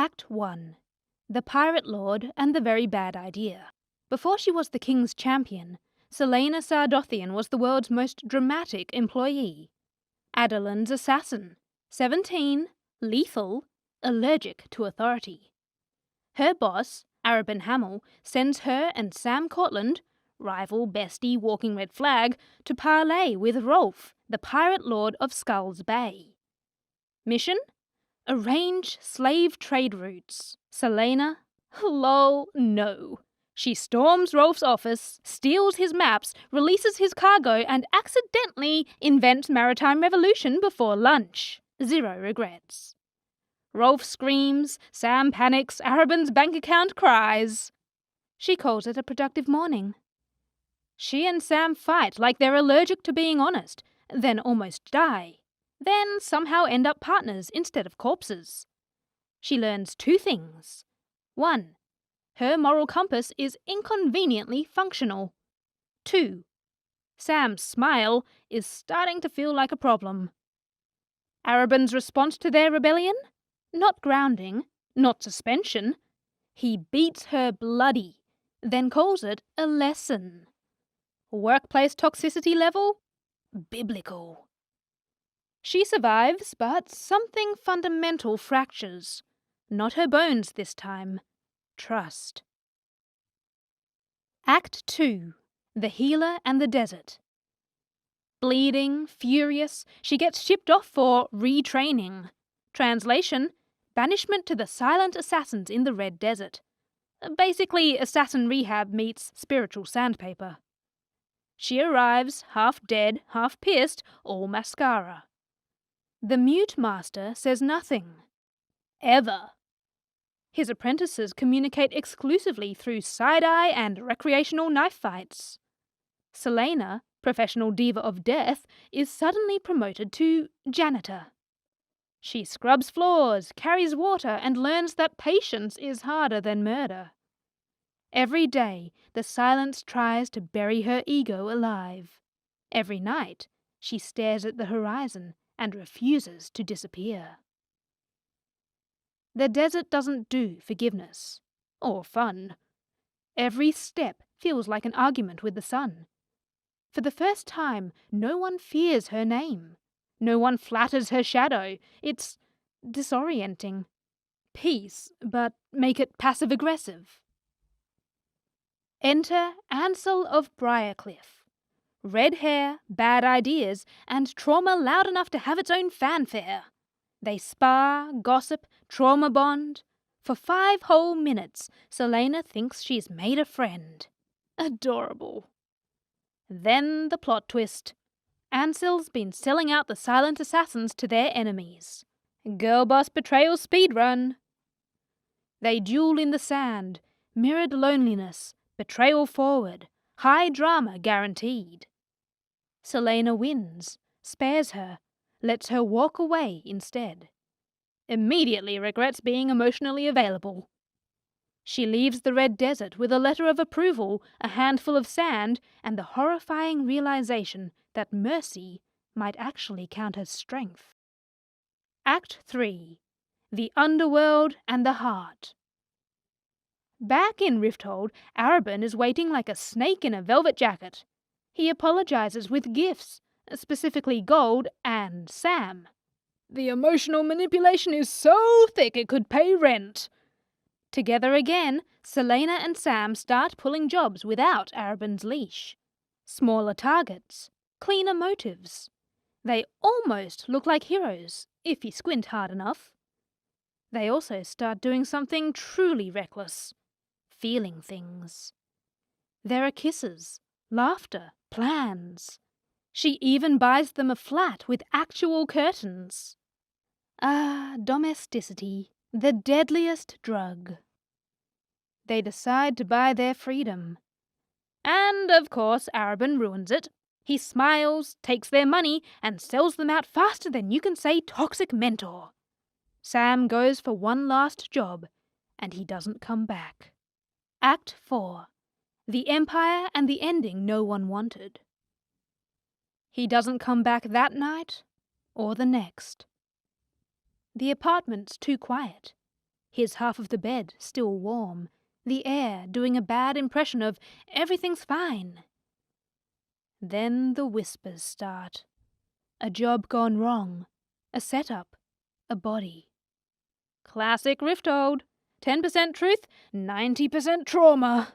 Act 1. The Pirate Lord and the Very Bad Idea. Before she was the king's champion, Selena Sardothian was the world's most dramatic employee. Adelin's assassin, 17, lethal, allergic to authority. Her boss, Arabin Hamel, sends her and Sam Cortland, rival bestie walking red flag, to parley with Rolf, the Pirate Lord of Skulls Bay. Mission? Arrange slave trade routes. Selena? LOL, no. She storms Rolf's office, steals his maps, releases his cargo, and accidentally invents maritime revolution before lunch. 0 regrets. Rolf screams, Sam panics, Arabin's bank account cries. She calls it a productive morning. She and Sam fight like they're allergic to being honest, then almost die. Then somehow end up partners instead of corpses. She learns 2 things. 1. Her moral compass is inconveniently functional. 2. Sam's smile is starting to feel like a problem. Arabin's response to their rebellion? Not grounding, not suspension. He beats her bloody, then calls it a lesson. Workplace toxicity level? Biblical. She survives, but something fundamental fractures. Not her bones this time. Trust. Act 2. The Healer and the Desert. Bleeding, furious, she gets shipped off for retraining. Translation: banishment to the silent assassins in the Red Desert. Basically, assassin rehab meets spiritual sandpaper. She arrives, half dead, half pierced, all mascara. The mute master says nothing. Ever. His apprentices communicate exclusively through side-eye and recreational knife fights. Selena, professional diva of death, is suddenly promoted to janitor. She scrubs floors, carries water, and learns that patience is harder than murder. Every day, the silence tries to bury her ego alive. Every night, she stares at the horizon and refuses to disappear. The desert doesn't do forgiveness. Or fun. Every step feels like an argument with the sun. For the first time, no one fears her name. No one flatters her shadow. It's disorienting. Peace, but make it passive-aggressive. Enter Ansel of Briarcliff. Red hair, bad ideas, and trauma loud enough to have its own fanfare. They spar, gossip, trauma bond. For 5 whole minutes, Selena thinks she's made a friend. Adorable. Then the plot twist. Ansel's been selling out the silent assassins to their enemies. Girl boss betrayal speedrun. They duel in the sand, mirrored loneliness, betrayal forward, high drama guaranteed. Selena wins, spares her, lets her walk away instead. Immediately regrets being emotionally available. She leaves the Red Desert with a letter of approval, a handful of sand, and the horrifying realization that mercy might actually count as strength. Act 3. The Underworld and the Heart. Back in Rifthold, Arabin is waiting like a snake in a velvet jacket. He apologizes with gifts, specifically gold and Sam. The emotional manipulation is so thick it could pay rent. Together again, Selena and Sam start pulling jobs without Arabin's leash. Smaller targets, cleaner motives. They almost look like heroes, if you squint hard enough. They also start doing something truly reckless. Feeling things. There are kisses, laughter, plans. She even buys them a flat with actual curtains. Ah, domesticity, the deadliest drug. They decide to buy their freedom. And, of course, Arabin ruins it. He smiles, takes their money, and sells them out faster than you can say toxic mentor. Sam goes for one last job, and he doesn't come back. Act 4. The Empire and the ending no one wanted. He doesn't come back that night, or the next. The apartment's too quiet. his half of the bed still warm, the air doing a bad impression of everything's fine. Then the whispers start. A job gone wrong, a setup, a body. Classic Rifthold. 10% truth, 90% trauma.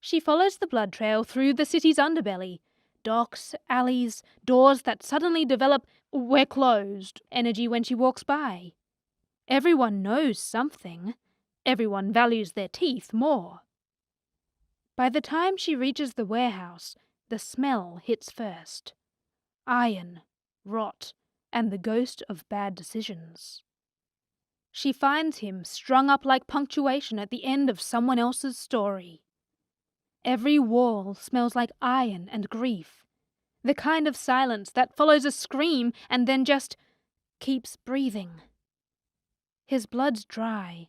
She follows the blood trail through the city's underbelly. Docks, alleys, doors that suddenly develop "we're closed" energy when she walks by. Everyone knows something. Everyone values their teeth more. By the time she reaches the warehouse, the smell hits first. Iron, rot, and the ghost of bad decisions. She finds him strung up like punctuation at the end of someone else's story. Every wall smells like iron and grief, the kind of silence that follows a scream and then just keeps breathing. His blood's dry,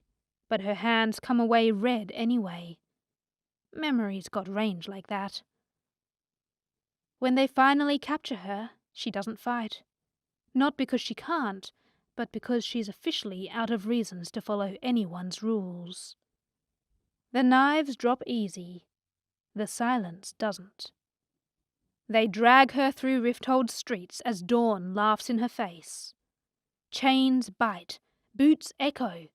but her hands come away red anyway. Memory's got range like that. When they finally capture her, she doesn't fight. Not because she can't, but because she's officially out of reasons to follow anyone's rules. The knives drop easy. The silence doesn't. They drag her through Rifthold's streets as dawn laughs in her face. Chains bite, boots echo.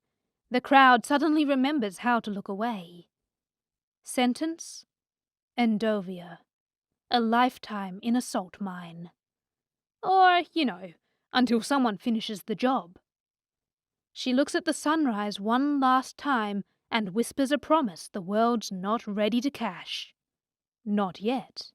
The crowd suddenly remembers how to look away. Sentence? Endovia. A lifetime in a salt mine. Or, until someone finishes the job. She looks at the sunrise one last time and whispers a promise the world's not ready to cash. Not yet,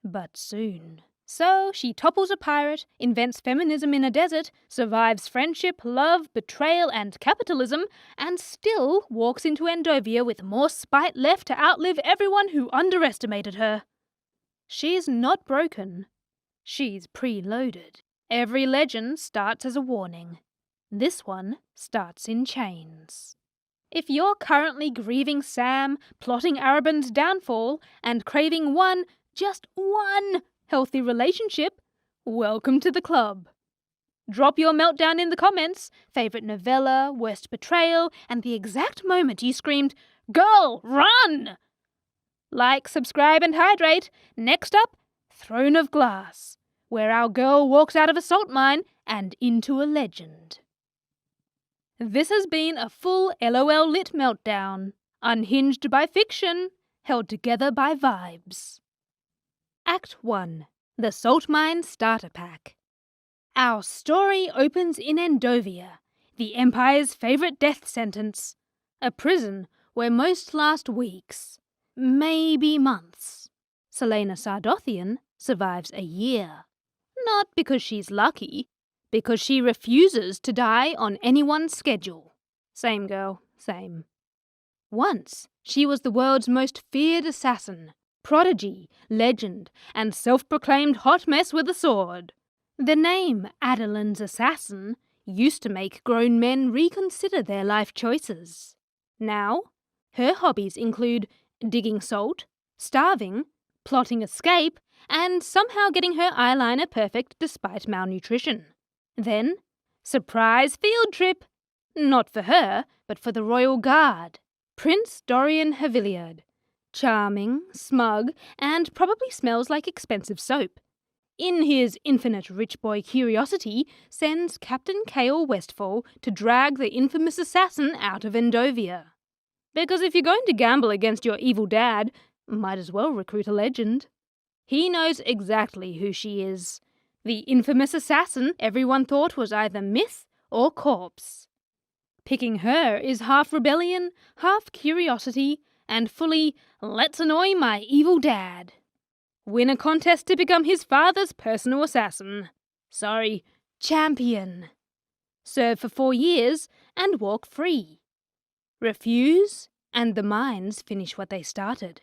but soon. So she topples a pirate, invents feminism in a desert, survives friendship, love, betrayal, and capitalism, and still walks into Endovia with more spite left to outlive everyone who underestimated her. She's not broken. She's preloaded. Every legend starts as a warning. This one starts in chains. If you're currently grieving Sam, plotting Arabin's downfall, and craving just one, healthy relationship, welcome to the club. Drop your meltdown in the comments, favourite novella, worst betrayal, and the exact moment you screamed, "Girl, run!" Like, subscribe, and hydrate. Next up, Throne of Glass, where our girl walks out of a salt mine and into a legend. This has been a full LOL Lit Meltdown, unhinged by fiction, held together by vibes. Act 1. The Salt Mine Starter Pack. Our story opens in Endovia, the Empire's favourite death sentence, a prison where most last weeks, maybe months. Selena Sardothian survives a year. Not because she's lucky, because she refuses to die on anyone's schedule. Same girl, same. Once, she was the world's most feared assassin, prodigy, legend, and self-proclaimed hot mess with a sword. The name Aelin's Assassin used to make grown men reconsider their life choices. Now, her hobbies include digging salt, starving, plotting escape, and somehow getting her eyeliner perfect despite malnutrition. Then, surprise field trip! Not for her, but for the Royal Guard. Prince Dorian Haviliard. Charming, smug, and probably smells like expensive soap. In his infinite rich boy curiosity, sends Captain Kale Westfall to drag the infamous assassin out of Endovia. Because if you're going to gamble against your evil dad, might as well recruit a legend. He knows exactly who she is. The infamous assassin everyone thought was either myth or corpse. Picking her is half rebellion, half curiosity, and fully, let's annoy my evil dad. Win a contest to become his father's personal assassin. Champion. Serve for 4 years and walk free. Refuse, and the mines finish what they started.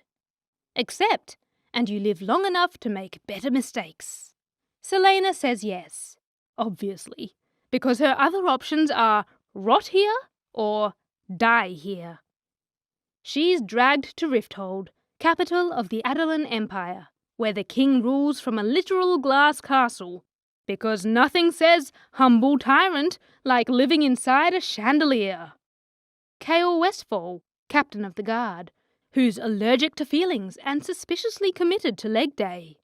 Accept, and you live long enough to make better mistakes. Selena says yes, obviously, because her other options are rot here or die here. She's dragged to Rifthold, capital of the Aelin Empire, where the king rules from a literal glass castle, because nothing says humble tyrant like living inside a chandelier. Kael Westfall, captain of the guard, who's allergic to feelings and suspiciously committed to leg day.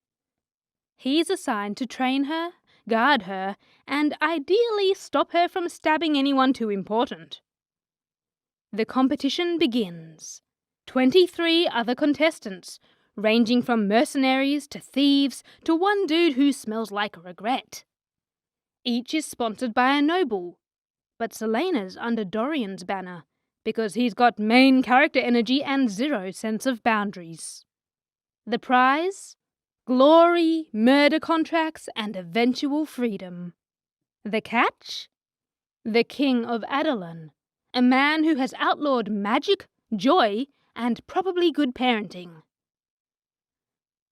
He's assigned to train her, guard her, and ideally stop her from stabbing anyone too important. The competition begins. 23 other contestants, ranging from mercenaries to thieves to one dude who smells like regret. Each is sponsored by a noble, but Selena's under Dorian's banner because he's got main character energy and zero sense of boundaries. The prize? Glory, murder contracts, and eventual freedom. The catch? The King of Adelin, a man who has outlawed magic, joy, and probably good parenting.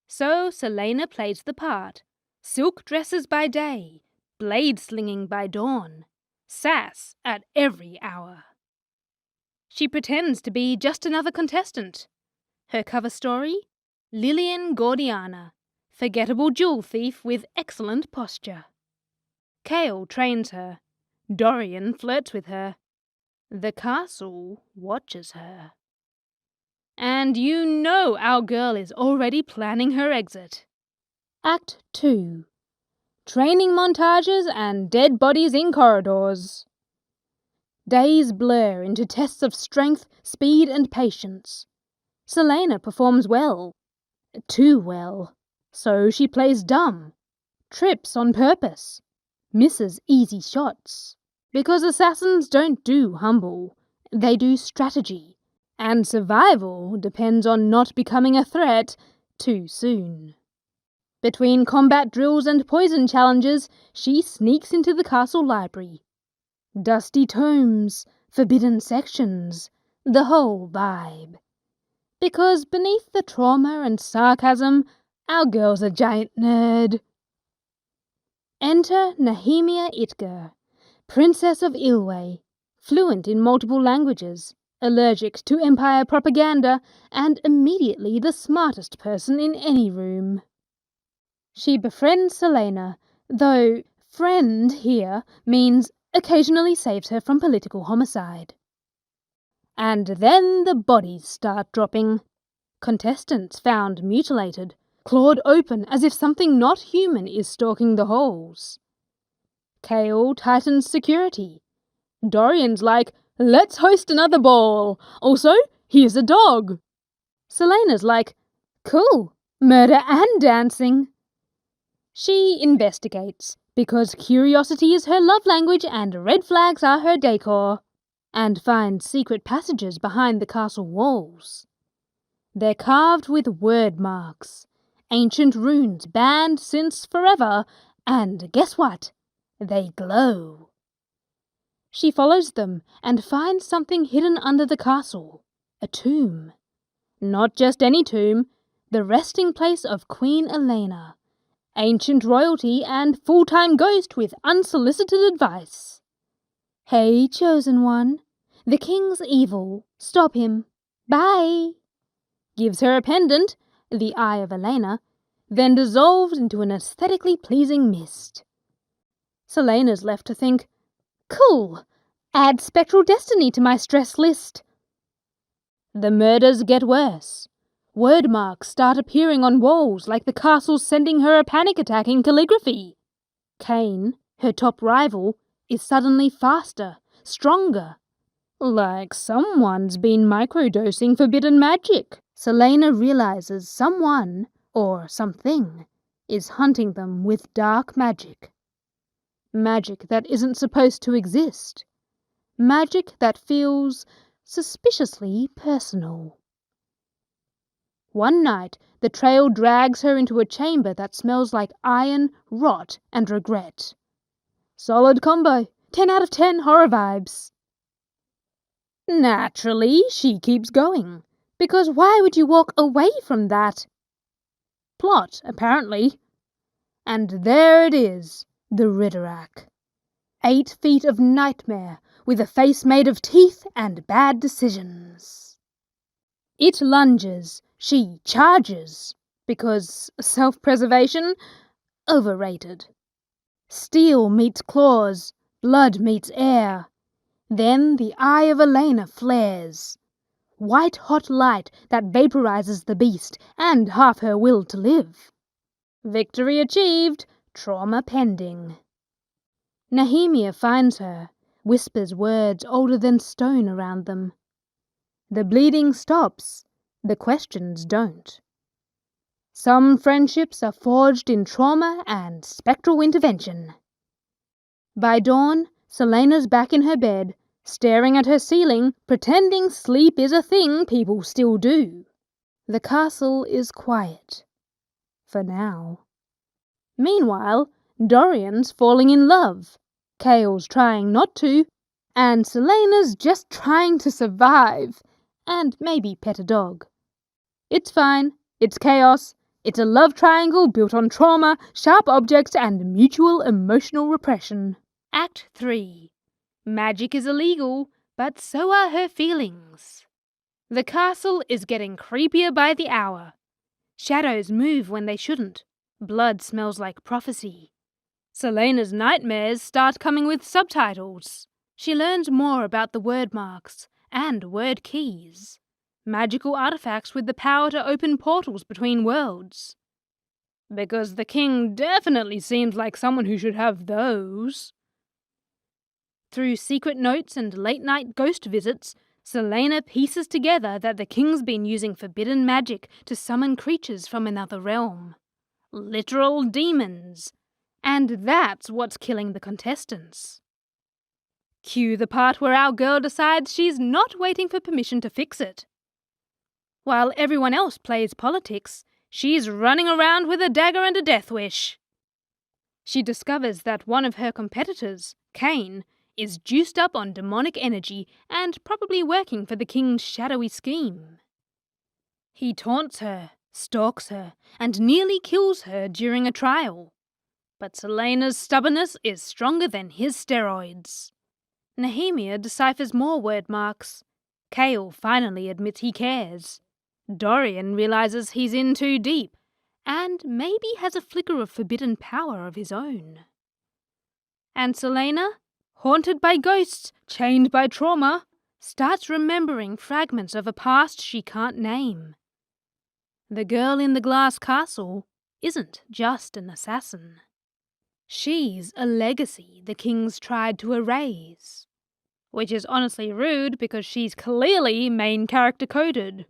So Selena plays the part. Silk dresses by day, blade slinging by dawn, sass at every hour. She pretends to be just another contestant. Her cover story? Lillian Gordiana, forgettable jewel thief with excellent posture. Kael trains her. Dorian flirts with her. The castle watches her. And you know our girl is already planning her exit. Act 2. Training montages and dead bodies in corridors. Days blur into tests of strength, speed, and patience. Selena performs well. Too well. So she plays dumb. Trips on purpose. Misses easy shots. Because assassins don't do humble. They do strategy. And survival depends on not becoming a threat too soon. Between combat drills and poison challenges, she sneaks into the castle library. Dusty tomes, forbidden sections, the whole vibe. Because beneath the trauma and sarcasm, our girl's a giant nerd. Enter Nehemia Itger, Princess of Ilway, fluent in multiple languages, allergic to Empire propaganda, and immediately the smartest person in any room. She befriends Selena, though friend here means occasionally saves her from political homicide. And then the bodies start dropping. Contestants found mutilated, clawed open as if something not human is stalking the halls. Kael tightens security. Dorian's like, let's host another ball. Also, here's a dog. Selena's like, cool, murder and dancing. She investigates, because curiosity is her love language and red flags are her decor, and finds secret passages behind the castle walls. They're carved with word marks, ancient runes banned since forever, and guess what? They glow. She follows them and finds something hidden under the castle, a tomb. Not just any tomb, the resting place of Queen Elena, ancient royalty and full-time ghost with unsolicited advice. Hey, chosen one, the king's evil, stop him, bye. Gives her a pendant, the Eye of Elena, then dissolved into an aesthetically pleasing mist. Selena's left to think, cool, add spectral destiny to my stress list. The murders get worse. Word marks start appearing on walls like the castle's sending her a panic attack in calligraphy. Kane, her top rival, is suddenly faster, stronger. Like someone's been microdosing forbidden magic. Selena realizes someone, or something, is hunting them with dark magic. Magic that isn't supposed to exist. Magic that feels suspiciously personal. One night, the trail drags her into a chamber that smells like iron, rot, and regret. Solid combo. 10 out of 10 horror vibes. Naturally, she keeps going, because why would you walk away from that? Plot, apparently. And there it is, the Ridderak. 8 feet of nightmare, with a face made of teeth and bad decisions. It lunges, she charges, because self-preservation? Overrated. Steel meets claws, blood meets air. Then the eye of Aelin flares. White-hot light that vaporizes the beast and half her will to live. Victory achieved, trauma pending. Nehemia finds her, whispers words older than stone around them. The bleeding stops, the questions don't. Some friendships are forged in trauma and spectral intervention. By dawn, Selena's back in her bed, staring at her ceiling, pretending sleep is a thing people still do. The castle is quiet. For now. Meanwhile, Dorian's falling in love. Kael's trying not to, and Selena's just trying to survive, and maybe pet a dog. It's fine. It's chaos. It's a love triangle built on trauma, sharp objects, and mutual emotional repression. Act 3. Magic is illegal, but so are her feelings. The castle is getting creepier by the hour. Shadows move when they shouldn't. Blood smells like prophecy. Selena's nightmares start coming with subtitles. She learns more about the word marks and word keys. Magical artifacts with the power to open portals between worlds. Because the king definitely seems like someone who should have those. Through secret notes and late-night ghost visits, Selena pieces together that the king's been using forbidden magic to summon creatures from another realm. Literal demons. And that's what's killing the contestants. Cue the part where our girl decides she's not waiting for permission to fix it. While everyone else plays politics, she's running around with a dagger and a death wish. She discovers that one of her competitors, Cain, is juiced up on demonic energy and probably working for the king's shadowy scheme. He taunts her, stalks her, and nearly kills her during a trial. But Selena's stubbornness is stronger than his steroids. Nehemia deciphers more word marks. Kael finally admits he cares. Dorian realizes he's in too deep, and maybe has a flicker of forbidden power of his own. And Selena, haunted by ghosts, chained by trauma, starts remembering fragments of a past she can't name. The girl in the glass castle isn't just an assassin. She's a legacy the king's tried to erase. Which is honestly rude because she's clearly main character coded.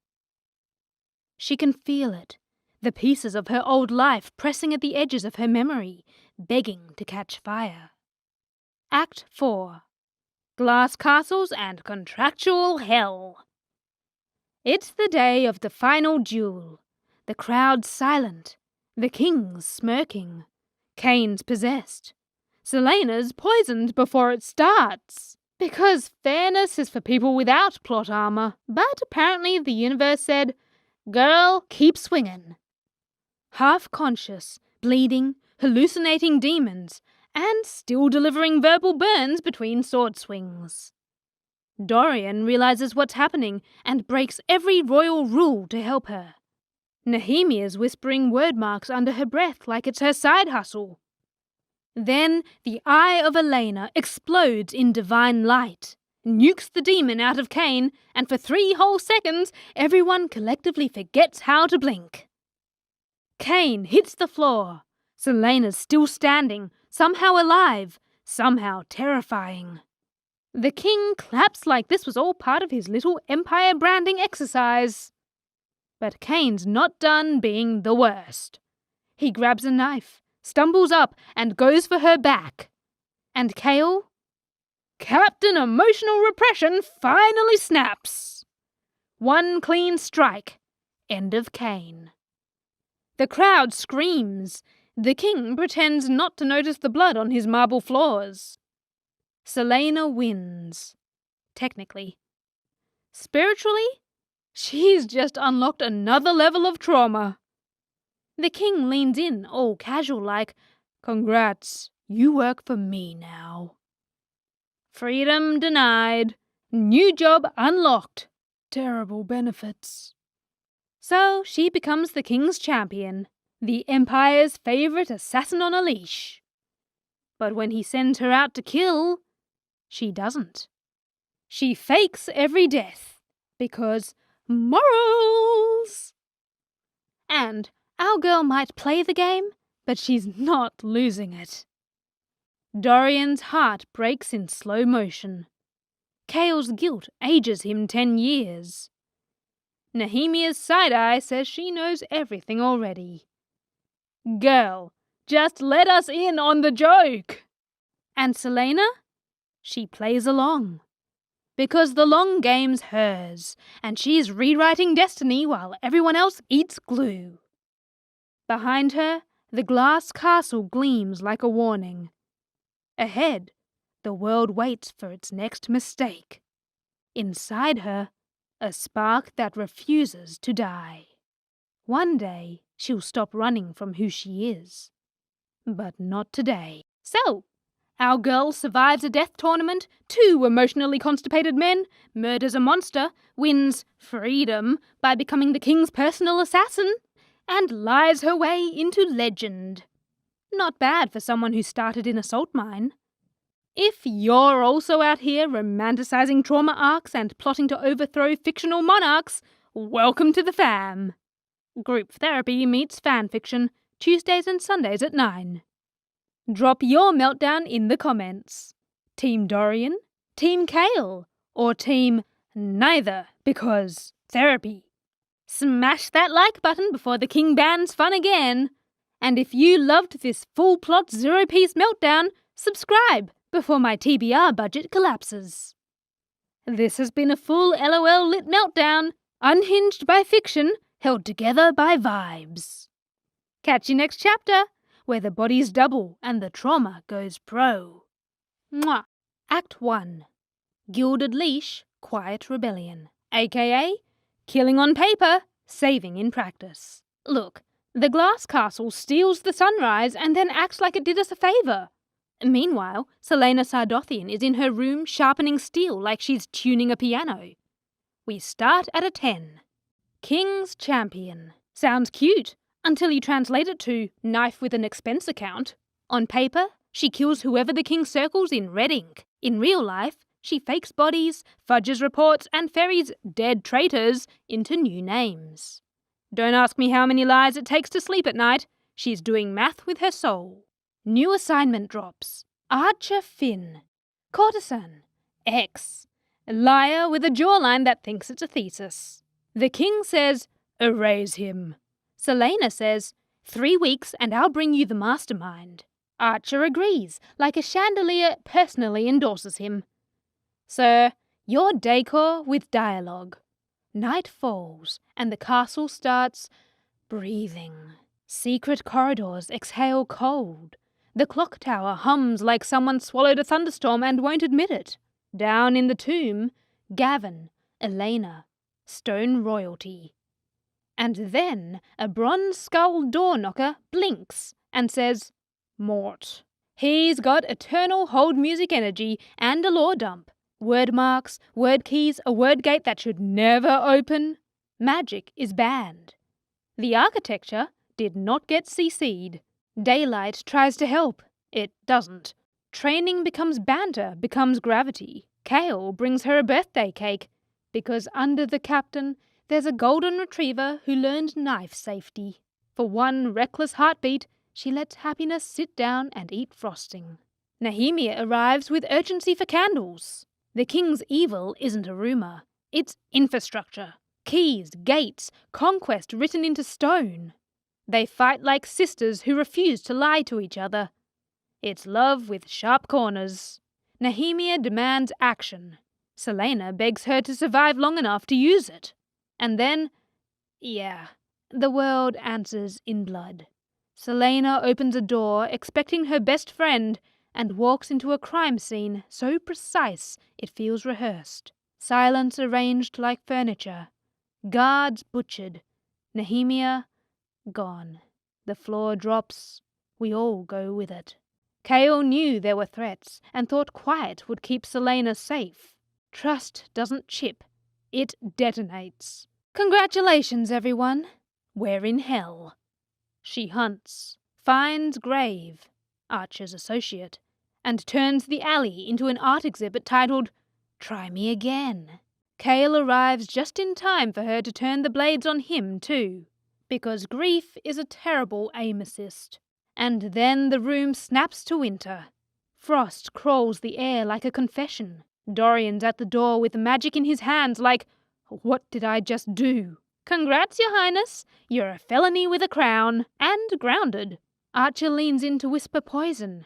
She can feel it, the pieces of her old life pressing at the edges of her memory, begging to catch fire. Act 4. Glass castles and contractual hell. It's the day of the final duel. The crowd's silent. The king's smirking. Cain's possessed. Selena's poisoned before it starts. Because fairness is for people without plot armor. But apparently the universe said, "Girl, keep swinging." Half-conscious, bleeding, hallucinating demons, and still delivering verbal burns between sword swings. Dorian realizes what's happening and breaks every royal rule to help her. Nehemia's whispering word marks under her breath like it's her side hustle. Then the eye of Aelin explodes in divine light, nukes the demon out of Cain, and for 3 whole seconds, everyone collectively forgets how to blink. Cain hits the floor. Selena's still standing, somehow alive, somehow terrifying. The king claps like this was all part of his little empire branding exercise. But Cain's not done being the worst. He grabs a knife, stumbles up, and goes for her back. And Kael? Captain Emotional Repression finally snaps. One clean strike. End of Cain. The crowd screams. The king pretends not to notice the blood on his marble floors. Selena wins. Technically. Spiritually? She's just unlocked another level of trauma. The king leans in, all casual like, "Congrats, you work for me now." Freedom denied. New job unlocked. Terrible benefits. So she becomes the king's champion, the Empire's favourite assassin on a leash. But when he sends her out to kill, she doesn't. She fakes every death, because morals! And our girl might play the game, but she's not losing it. Dorian's heart breaks in slow motion. Kael's guilt ages him 10 years. Nehemia's side-eye says she knows everything already. Girl, just let us in on the joke! And Selena? She plays along. Because the long game's hers, and she's rewriting destiny while everyone else eats glue. Behind her, the glass castle gleams like a warning. Ahead, the world waits for its next mistake. Inside her, a spark that refuses to die. One day, she'll stop running from who she is. But not today. So, our girl survives a death tournament, 2 emotionally constipated men, murders a monster, wins freedom by becoming the king's personal assassin, and lies her way into legend. Not bad for someone who started in a salt mine. If you're also out here romanticizing trauma arcs and plotting to overthrow fictional monarchs, welcome to the fam. Group therapy meets fanfiction, Tuesdays and Sundays at 9. Drop your meltdown in the comments. Team Dorian, Team Kael, or Team neither, because therapy. Smash that like button before the king bans fun again. And if you loved this full plot 0-piece meltdown, subscribe before my TBR budget collapses. This has been a full LOL Lit Meltdown, unhinged by fiction, held together by vibes. Catch you next chapter, where the bodies double and the trauma goes pro. Mwah. Act 1. Gilded Leash, Quiet Rebellion, aka killing on paper, saving in practice. Look, the glass castle steals the sunrise and then acts like it did us a favour. Meanwhile, Selena Sardothian is in her room sharpening steel like she's tuning a piano. We start at a 10. King's Champion. Sounds cute, until you translate it to knife with an expense account. On paper, she kills whoever the king circles in red ink. In real life, she fakes bodies, fudges reports, and ferries dead traitors into new names. Don't ask me how many lies it takes to sleep at night. She's doing math with her soul. New assignment drops. Archer Finn. Courtesan. X. Liar with a jawline that thinks it's a thesis. The king says, erase him. Selena says, 3 weeks and I'll bring you the mastermind. Archer agrees, like a chandelier personally endorses him. Sir, your decor with dialogue. Night falls, and the castle starts breathing. Secret corridors exhale cold. The clock tower hums like someone swallowed a thunderstorm and won't admit it. Down in the tomb, Gavin, Elena, stone royalty. And then a bronze-skulled door knocker blinks and says, Mort. He's got eternal hold music energy and a lore dump. Word marks, word keys, a word gate that should never open. Magic is banned. The architecture did not get CC'd. Daylight tries to help. It doesn't. Training becomes banter, becomes gravity. Kael brings her a birthday cake, because under the captain there's a golden retriever who learned knife safety. For one reckless heartbeat, she lets happiness sit down and eat frosting. Nehemia arrives with urgency for candles. The king's evil isn't a rumour. It's infrastructure. Keys, gates, conquest written into stone. They fight like sisters who refuse to lie to each other. It's love with sharp corners. Nehemia demands action. Selena begs her to survive long enough to use it. And then, the world answers in blood. Selena opens a door expecting her best friend and walks into a crime scene so precise it feels rehearsed. Silence arranged like furniture. Guards butchered. Nehemia gone. The floor drops. We all go with it. Kael knew there were threats and thought quiet would keep Selena safe. Trust doesn't chip. It detonates. Congratulations, everyone. We're in hell. She hunts, finds grave, Archer's associate, and turns the alley into an art exhibit titled Try me again. Kael arrives just in time for her to turn the blades on him too, because grief is a terrible aim assist. And then the room snaps to winter. Frost crawls the air like a confession. Dorian's at the door with magic in his hands like, "What did I just do?" "Congrats, your highness. You're a felony with a crown, and grounded." Archer leans in to whisper poison.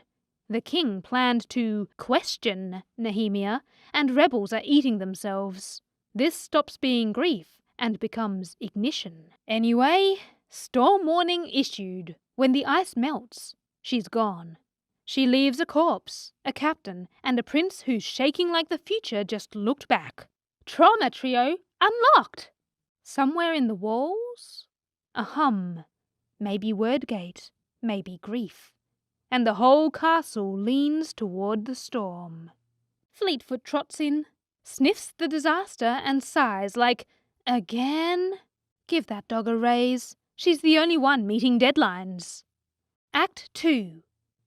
The king planned to question Nehemia, and rebels are eating themselves. This stops being grief and becomes ignition. Anyway, storm warning issued. When the ice melts, she's gone. She leaves a corpse, a captain, and a prince who's shaking like the future just looked back. Trauma trio unlocked! Somewhere in the walls? A hum. Maybe wordgate, maybe grief. And the whole castle leans toward the storm. Fleetfoot trots in, sniffs the disaster and sighs like, "Again? Give that dog a raise. She's the only one meeting deadlines." Act 2.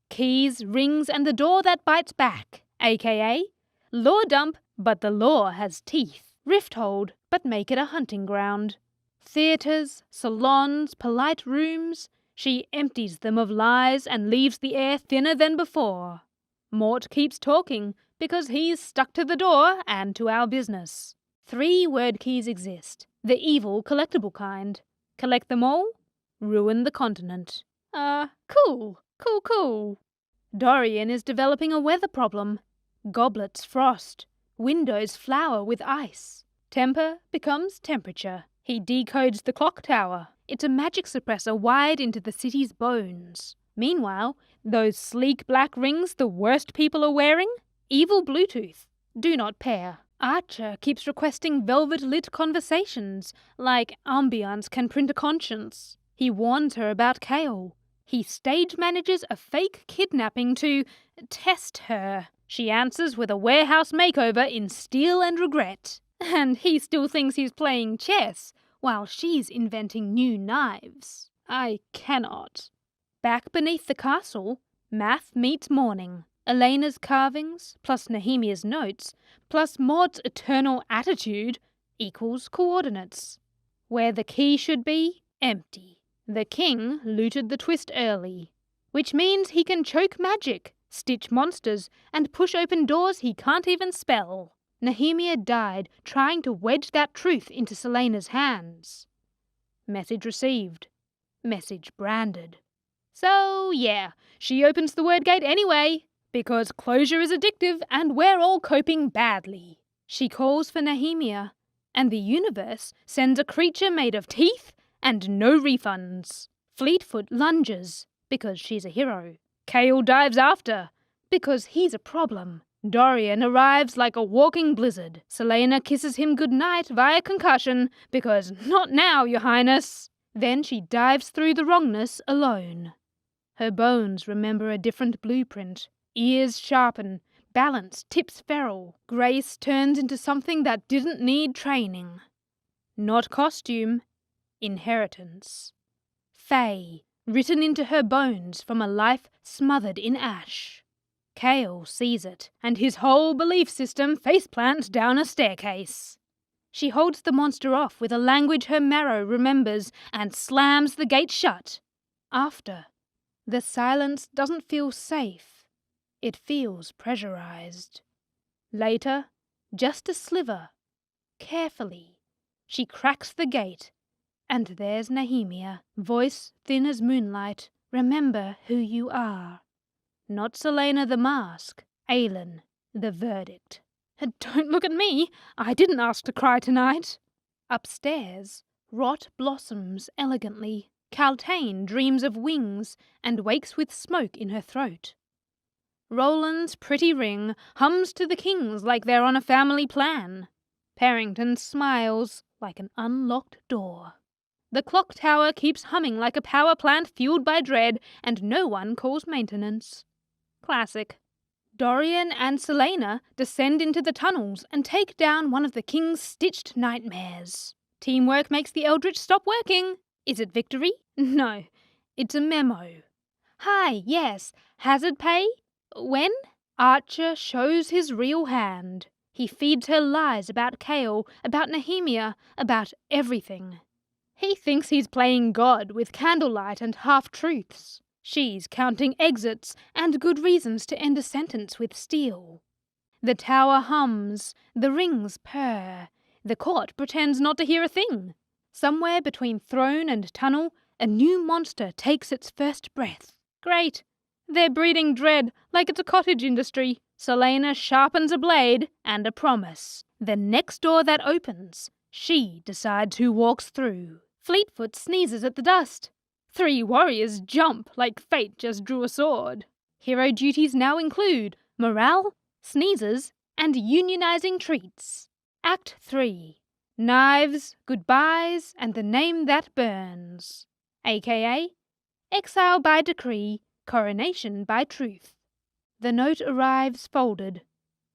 Keys, rings, and the door that bites back, aka law dump, but the law has teeth. Rifthold, but make it a hunting ground. Theatres, salons, polite rooms, she empties them of lies and leaves the air thinner than before. Mort keeps talking because he's stuck to the door and to our business. 3 word keys exist, the evil collectible kind. Collect them all, ruin the continent. Cool. Dorian is developing a weather problem. Goblets frost, windows flower with ice. Temper becomes temperature. He decodes the clock tower. It's a magic suppressor wired into the city's bones. Meanwhile, those sleek black rings the worst people are wearing? Evil Bluetooth. Do not pair. Archer keeps requesting velvet lit conversations, like ambiance can print a conscience. He warns her about Kael. He stage manages a fake kidnapping to test her. She answers with a warehouse makeover in steel and regret. And he still thinks he's playing chess, while she's inventing new knives. I cannot. Back beneath the castle, math meets mourning. Elena's carvings, plus Nehemia's notes, plus Maud's eternal attitude, equals coordinates. Where the key should be, empty. The king looted the twist early, which means he can choke magic, stitch monsters, and push open doors he can't even spell. Nehemia died trying to wedge that truth into Selena's hands. Message received. Message branded. So, yeah, she opens the word gate anyway, because closure is addictive and we're all coping badly. She calls for Nehemia, and the universe sends a creature made of teeth and no refunds. Fleetfoot lunges, because she's a hero. Kael dives after, because he's a problem. Dorian arrives like a walking blizzard. Selena kisses him goodnight via concussion, because not now, your highness. Then she dives through the wrongness alone. Her bones remember a different blueprint. Ears sharpen, balance tips feral. Grace turns into something that didn't need training. Not costume, inheritance. Fae, written into her bones from a life smothered in ash. Kael sees it, and his whole belief system faceplants down a staircase. She holds the monster off with a language her marrow remembers and slams the gate shut. After, the silence doesn't feel safe. It feels pressurized. Later, just a sliver. Carefully, she cracks the gate, and there's Nehemia, voice thin as moonlight. Remember who you are. Not Selena the mask, Aelin the verdict. Don't look at me, I didn't ask to cry tonight. Upstairs, rot blossoms elegantly. Kaltain dreams of wings and wakes with smoke in her throat. Roland's pretty ring hums to the kings like they're on a family plan. Parrington smiles like an unlocked door. The clock tower keeps humming like a power plant fueled by dread, and no one calls maintenance. Classic. Dorian and Selena descend into the tunnels and take down one of the king's stitched nightmares. Teamwork makes the Eldritch stop working. Is it victory? No, it's a memo. Hi, yes, hazard pay? When? Archer shows his real hand. He feeds her lies about Kael, about Nehemia, about everything. He thinks he's playing God with candlelight and half-truths. She's counting exits and good reasons to end a sentence with steel. The tower hums, the rings purr, the court pretends not to hear a thing. Somewhere between throne and tunnel, a new monster takes its first breath. Great! They're breeding dread like it's a cottage industry. Selena sharpens a blade and a promise. The next door that opens, she decides who walks through. Fleetfoot sneezes at the dust. 3 warriors jump like fate just drew a sword. Hero duties now include morale, sneezes, and unionizing treats. Act 3. Knives, goodbyes, and the name that burns. AKA, exile by decree, coronation by truth. The note arrives folded,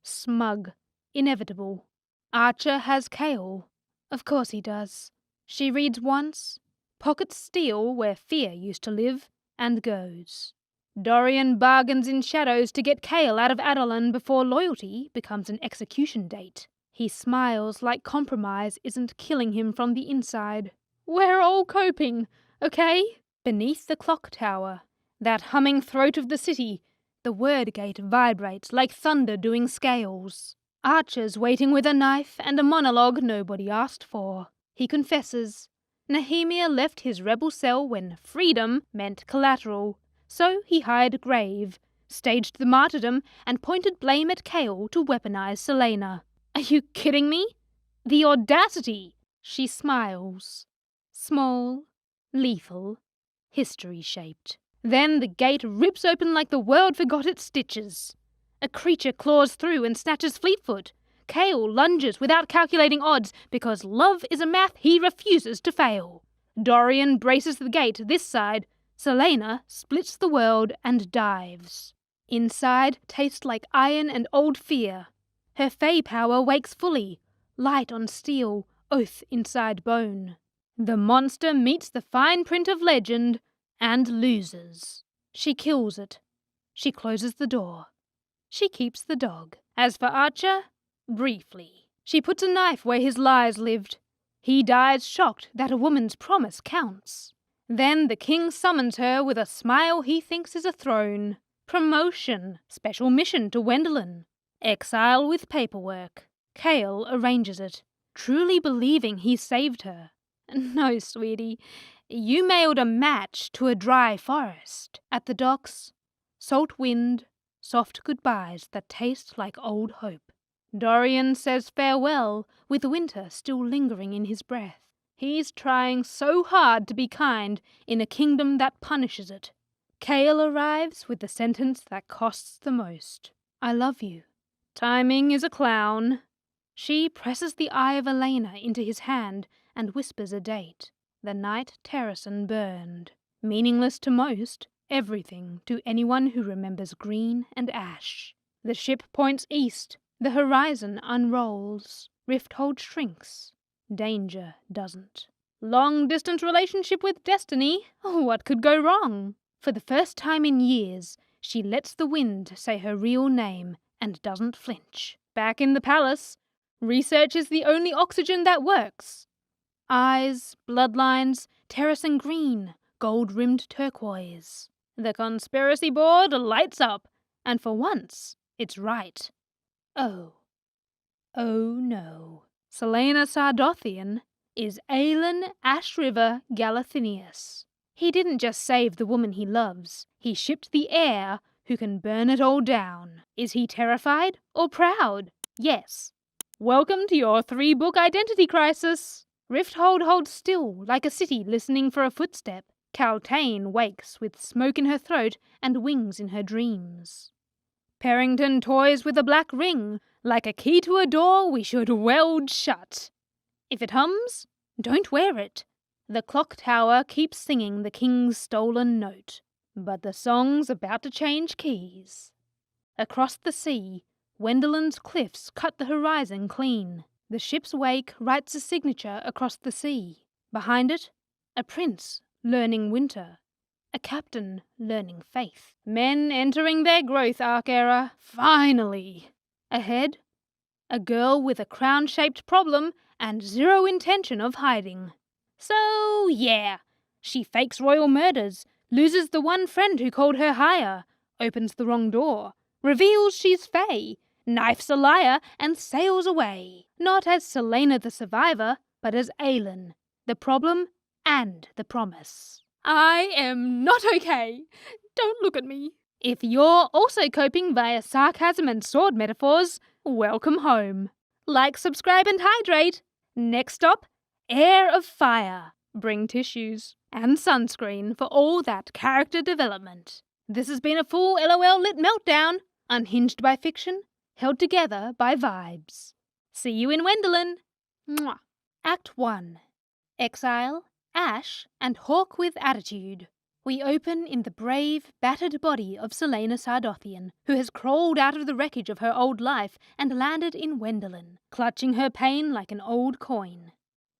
smug, inevitable. Archer has Kael. Of course he does. She reads once, pockets steel where fear used to live, and goes. Dorian bargains in shadows to get Kael out of Adelin before loyalty becomes an execution date. He smiles like compromise isn't killing him from the inside. We're all coping, okay? Beneath the clock tower, that humming throat of the city, the word gate vibrates like thunder doing scales. Archer's waiting with a knife and a monologue nobody asked for. He confesses. Nehemia left his rebel cell when freedom meant collateral, so he hired Grave, staged the martyrdom, and pointed blame at Kael to weaponize Selena. Are you kidding me? The audacity! She smiles. Small, lethal, history-shaped. Then the gate rips open like the world forgot its stitches. A creature claws through and snatches Fleetfoot. Kael lunges without calculating odds because love is a math he refuses to fail. Dorian braces the gate this side. Selena splits the world and dives. Inside tastes like iron and old fear. Her fey power wakes fully, light on steel, oath inside bone. The monster meets the fine print of legend and loses. She kills it. She closes the door. She keeps the dog. As for Archer, briefly. She puts a knife where his lies lived. He dies shocked that a woman's promise counts. Then the king summons her with a smile he thinks is a throne. Promotion. Special mission to Wendelin. Exile with paperwork. Kael arranges it, truly believing he saved her. No, sweetie. You mailed a match to a dry forest. At the docks, salt wind, soft goodbyes that taste like old hope. Dorian says farewell, with winter still lingering in his breath. He's trying so hard to be kind in a kingdom that punishes it. Kael arrives with the sentence that costs the most. I love you. Timing is a clown. She presses the eye of Elena into his hand and whispers a date. The night Terrason burned. Meaningless to most, everything to anyone who remembers green and ash. The ship points east. The horizon unrolls. Rifthold shrinks. Danger doesn't. Long-distance relationship with destiny? What could go wrong? For the first time in years, she lets the wind say her real name and doesn't flinch. Back in the palace, research is the only oxygen that works. Eyes, bloodlines, terracing green, gold-rimmed turquoise. The conspiracy board lights up, and for once, it's right. Oh no. Selena Sardothian is Aelin Ashriver Galathynius. He didn't just save the woman he loves, he shipped the heir who can burn it all down. Is he terrified or proud? Yes. Welcome to your 3-book identity crisis. Rifthold holds still like a city listening for a footstep. Caltaine wakes with smoke in her throat and wings in her dreams. Perrington toys with a black ring, like a key to a door we should weld shut. If it hums, don't wear it. The clock tower keeps singing the king's stolen note, but the song's about to change keys. Across the sea, Wendelin's cliffs cut the horizon clean. The ship's wake writes a signature across the sea. Behind it, a prince learning winter. A captain learning faith. Men entering their growth arc era, finally. Ahead, A girl with a crown-shaped problem and zero intention of hiding. So, yeah, she fakes royal murders, loses the one friend who called her higher, opens the wrong door, reveals she's Fae, knifes a liar, and sails away. Not as Selena the survivor, but as Aelin, the problem and the promise. I am not okay. Don't look at me. If you're also coping via sarcasm and sword metaphors, welcome home. Like, subscribe, and hydrate. Next stop, Heir of Fire. Bring tissues and sunscreen for all that character development. This has been a full LOL Lit Meltdown, unhinged by fiction, held together by vibes. See you in Wendelin. Mwah. Act 1. Exile, Ash, and Hawk with Attitude. We open in the brave, battered body of Selena Sardothian, who has crawled out of the wreckage of her old life and landed in Wendelin, clutching her pain like an old coin.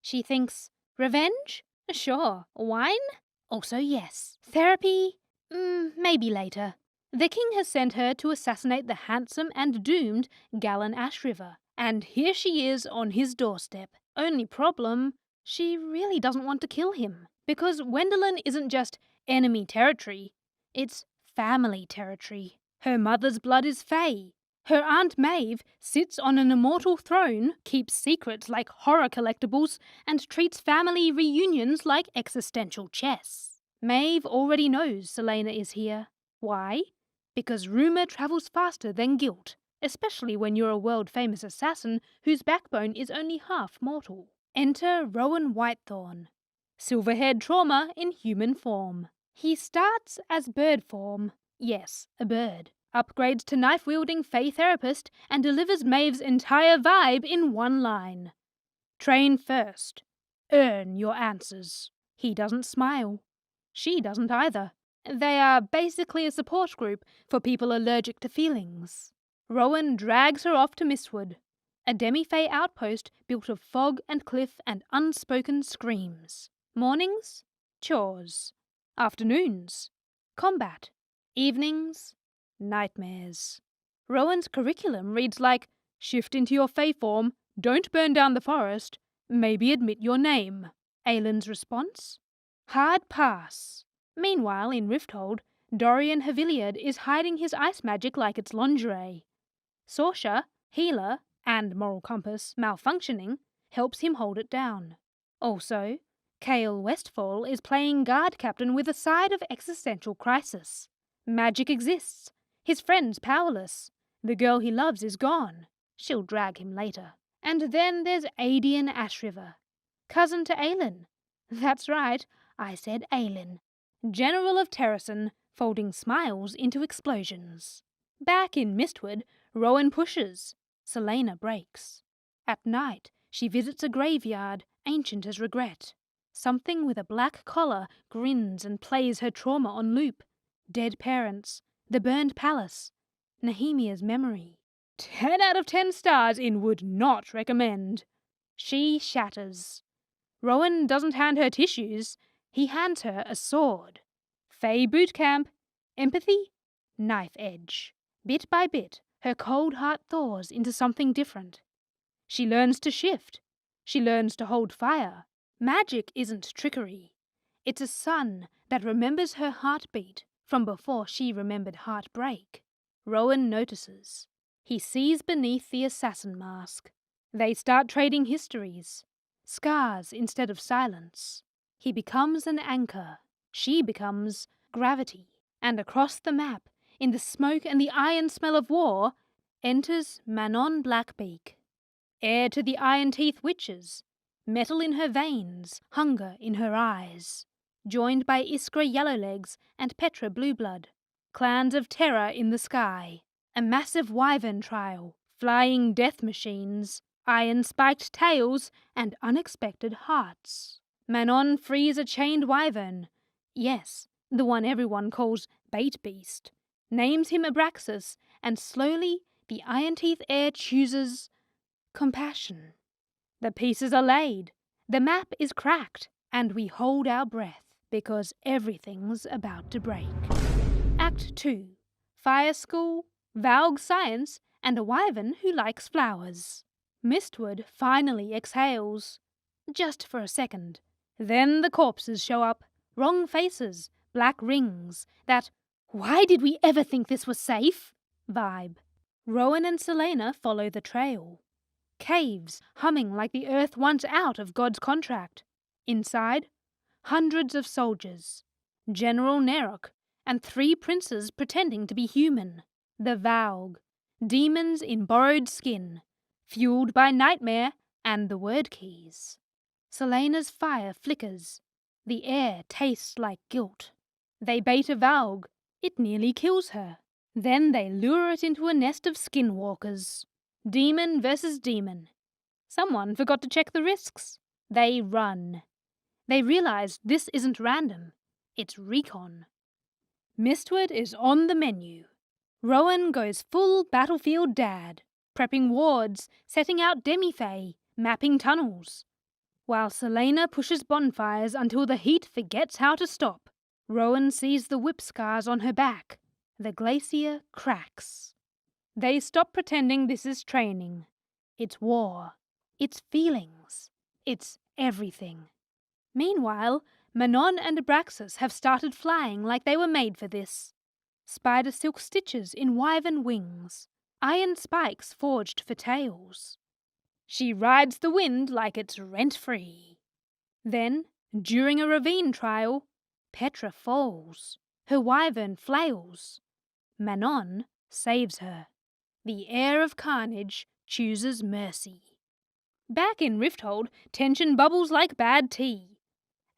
She thinks, revenge? Sure. Wine? Also yes. Therapy? Maybe later. The king has sent her to assassinate the handsome and doomed Galen Ashriver, and here she is on his doorstep. Only problem, she really doesn't want to kill him, because Wendelin isn't just enemy territory, it's family territory. Her mother's blood is Fae. Her Aunt Maeve sits on an immortal throne, keeps secrets like horror collectibles, and treats family reunions like existential chess. Maeve already knows Selena is here. Why? Because rumour travels faster than guilt, especially when you're a world-famous assassin whose backbone is only half mortal. Enter Rowan Whitethorn, silver-haired trauma in human form. He starts as bird form. Yes, a bird. Upgrades to knife-wielding Fae therapist and delivers Maeve's entire vibe in one line. Train first. Earn your answers. He doesn't smile. She doesn't either. They are basically a support group for people allergic to feelings. Rowan drags her off to Mistwood, a demi-Fae outpost built of fog and cliff and unspoken screams. Mornings? Chores. Afternoons? Combat. Evenings? Nightmares. Rowan's curriculum reads like, shift into your Fae form, don't burn down the forest, maybe admit your name. Aelin's response? Hard pass. Meanwhile, in Rifthold, Dorian Haviliard is hiding his ice magic like it's lingerie. Sorsha, healer, and moral compass malfunctioning, helps him hold it down. Also, Kael Westfall is playing guard captain with a side of existential crisis. Magic exists. His friend's powerless. The girl he loves is gone. She'll drag him later. And then there's Aedion Ashriver, cousin to Aelin. That's right, I said Aelin. General of Terrason, folding smiles into explosions. Back in Mistwood, Rowan pushes. Selena breaks. At night, she visits a graveyard, ancient as regret. Something with a black collar grins and plays her trauma on loop. Dead parents, the burned palace, Nehemia's memory. 10 out of 10 stars in would not recommend. She shatters. Rowan doesn't hand her tissues, he hands her a sword. Fae boot camp. Empathy? Knife edge. Bit by bit, her cold heart thaws into something different. She learns to shift. She learns to hold fire. Magic isn't trickery. It's a sun that remembers her heartbeat from before she remembered heartbreak. Rowan notices. He sees beneath the assassin mask. They start trading histories. Scars instead of silence. He becomes an anchor. She becomes gravity. And across the map, in the smoke and the iron smell of war, enters Manon Blackbeak. Heir to the Iron Teeth Witches. Metal in her veins, hunger in her eyes. Joined by Iskra Yellowlegs and Petra Blueblood. Clans of terror in the sky. A massive wyvern trial. Flying death machines. Iron-spiked tails and unexpected hearts. Manon frees a chained wyvern. Yes, the one everyone calls Bait Beast. Names him Abraxas, and slowly the Iron Teeth heir chooses compassion. The pieces are laid, the map is cracked, and we hold our breath because everything's about to break. Act 2. Fire School, Valg Science, and a wyvern who likes flowers. Mistwood finally exhales. Just for a second. Then the corpses show up. Wrong faces, black rings, that "why did we ever think this was safe?" vibe. Rowan and Selena follow the trail. Caves humming like the earth once out of God's contract. Inside, hundreds of soldiers, General Nerok, and 3 princes pretending to be human. The Valg, demons in borrowed skin, fueled by nightmare and the word keys. Selena's fire flickers. The air tastes like guilt. They bait a Valg. It nearly kills her. Then they lure it into a nest of skinwalkers. Demon versus demon. Someone forgot to check the risks. They run. They realize this isn't random. It's recon. Mistwood is on the menu. Rowan goes full battlefield dad, prepping wards, setting out demi-fae, mapping tunnels. While Selena pushes bonfires until the heat forgets how to stop. Rowan sees the whip scars on her back. The glacier cracks. They stop pretending this is training. It's war. It's feelings. It's everything. Meanwhile, Manon and Abraxas have started flying like they were made for this. Spider silk stitches in wyvern wings. Iron spikes forged for tails. She rides the wind like it's rent-free. Then, during a ravine trial, Petra falls. Her wyvern flails. Manon saves her. The heir of carnage chooses mercy. Back in Rifthold, tension bubbles like bad tea.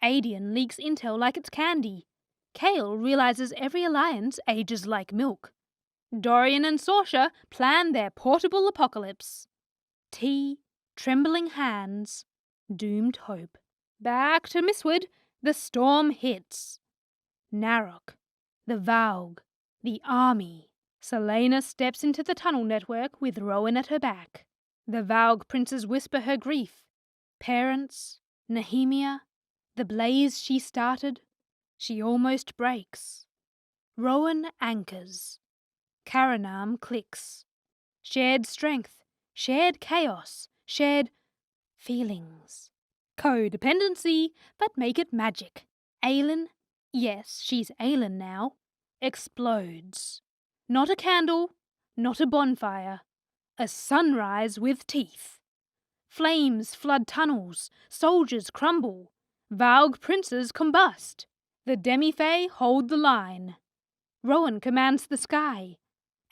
Adian leaks intel like it's candy. Kale realizes every alliance ages like milk. Dorian and Sorsha plan their portable apocalypse. Tea, trembling hands, doomed hope. Back to Mistwood, the storm hits. Narok, the Valg, the army. Selena steps into the tunnel network with Rowan at her back. The Valg princes whisper her grief. Parents, Nehemia, the blaze she started. She almost breaks. Rowan anchors. Karanam clicks. Shared strength, shared chaos, shared feelings. Codependency, but make it magic. Aelin, yes, she's Aelin now, explodes. Not a candle, not a bonfire. A sunrise with teeth. Flames flood tunnels, soldiers crumble, Valg princes combust. The demi-fae hold the line. Rowan commands the sky.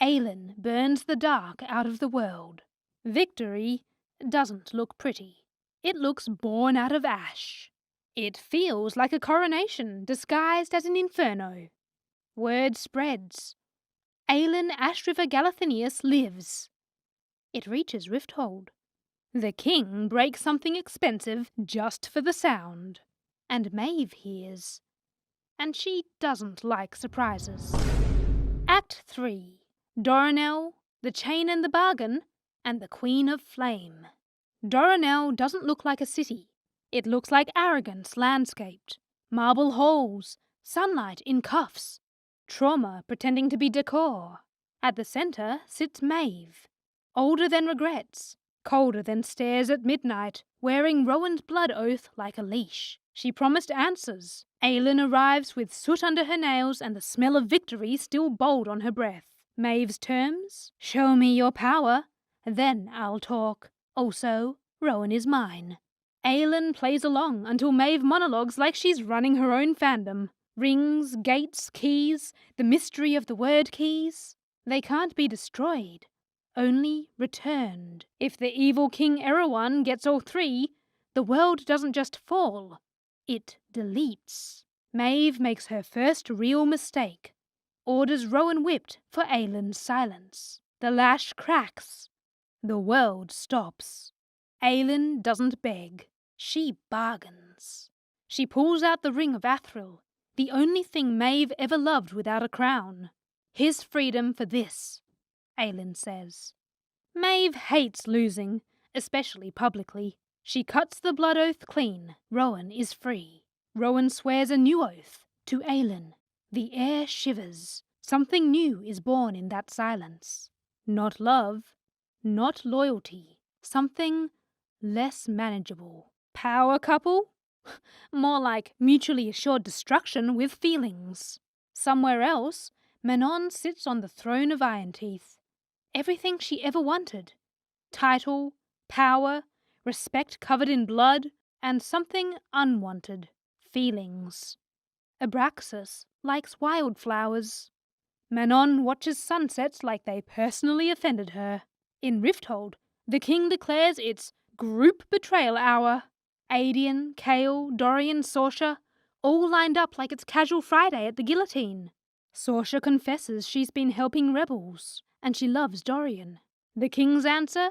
Aelin burns the dark out of the world. Victory doesn't look pretty. It looks born out of ash. It feels like a coronation disguised as an inferno. Word spreads. Aelin Galathynius lives. It reaches Rifthold. The king breaks something expensive just for the sound. And Maeve hears. And she doesn't like surprises. Act 3. Doranel, the Chain and the Bargain, and the Queen of Flame. Doranel doesn't look like a city. It looks like arrogance landscaped. Marble halls, sunlight in cuffs, trauma pretending to be decor. At the center sits Maeve, older than regrets, colder than stares at midnight, wearing Rowan's blood oath like a leash. She promised answers. Aelin arrives with soot under her nails and the smell of victory still bold on her breath. Maeve's terms? Show me your power, then I'll talk. Also, Rowan is mine. Aelin plays along until Maeve monologues like she's running her own fandom. Rings, gates, keys, the mystery of the word keys. They can't be destroyed, only returned. If the evil King Erewhon gets all 3, the world doesn't just fall, it deletes. Maeve makes her first real mistake. Orders Rowan whipped for Aelin's silence. The lash cracks. The world stops. Aelin doesn't beg. She bargains. She pulls out the ring of Athril, the only thing Maeve ever loved without a crown. His freedom for this, Aelin says. Maeve hates losing, especially publicly. She cuts the blood oath clean. Rowan is free. Rowan swears a new oath to Aelin. The air shivers. Something new is born in that silence. Not love, not loyalty, something less manageable. Power couple? More like mutually assured destruction with feelings. Somewhere else, Manon sits on the throne of Iron Teeth. Everything she ever wanted. Title, power, respect covered in blood, and something unwanted. Feelings. Abraxas likes wildflowers. Manon watches sunsets like they personally offended her. In Rifthold, the king declares it's group betrayal hour. Aedion, Kael, Dorian, Sorsha, all lined up like it's casual Friday at the guillotine. Sorsha confesses she's been helping rebels, and she loves Dorian. The king's answer?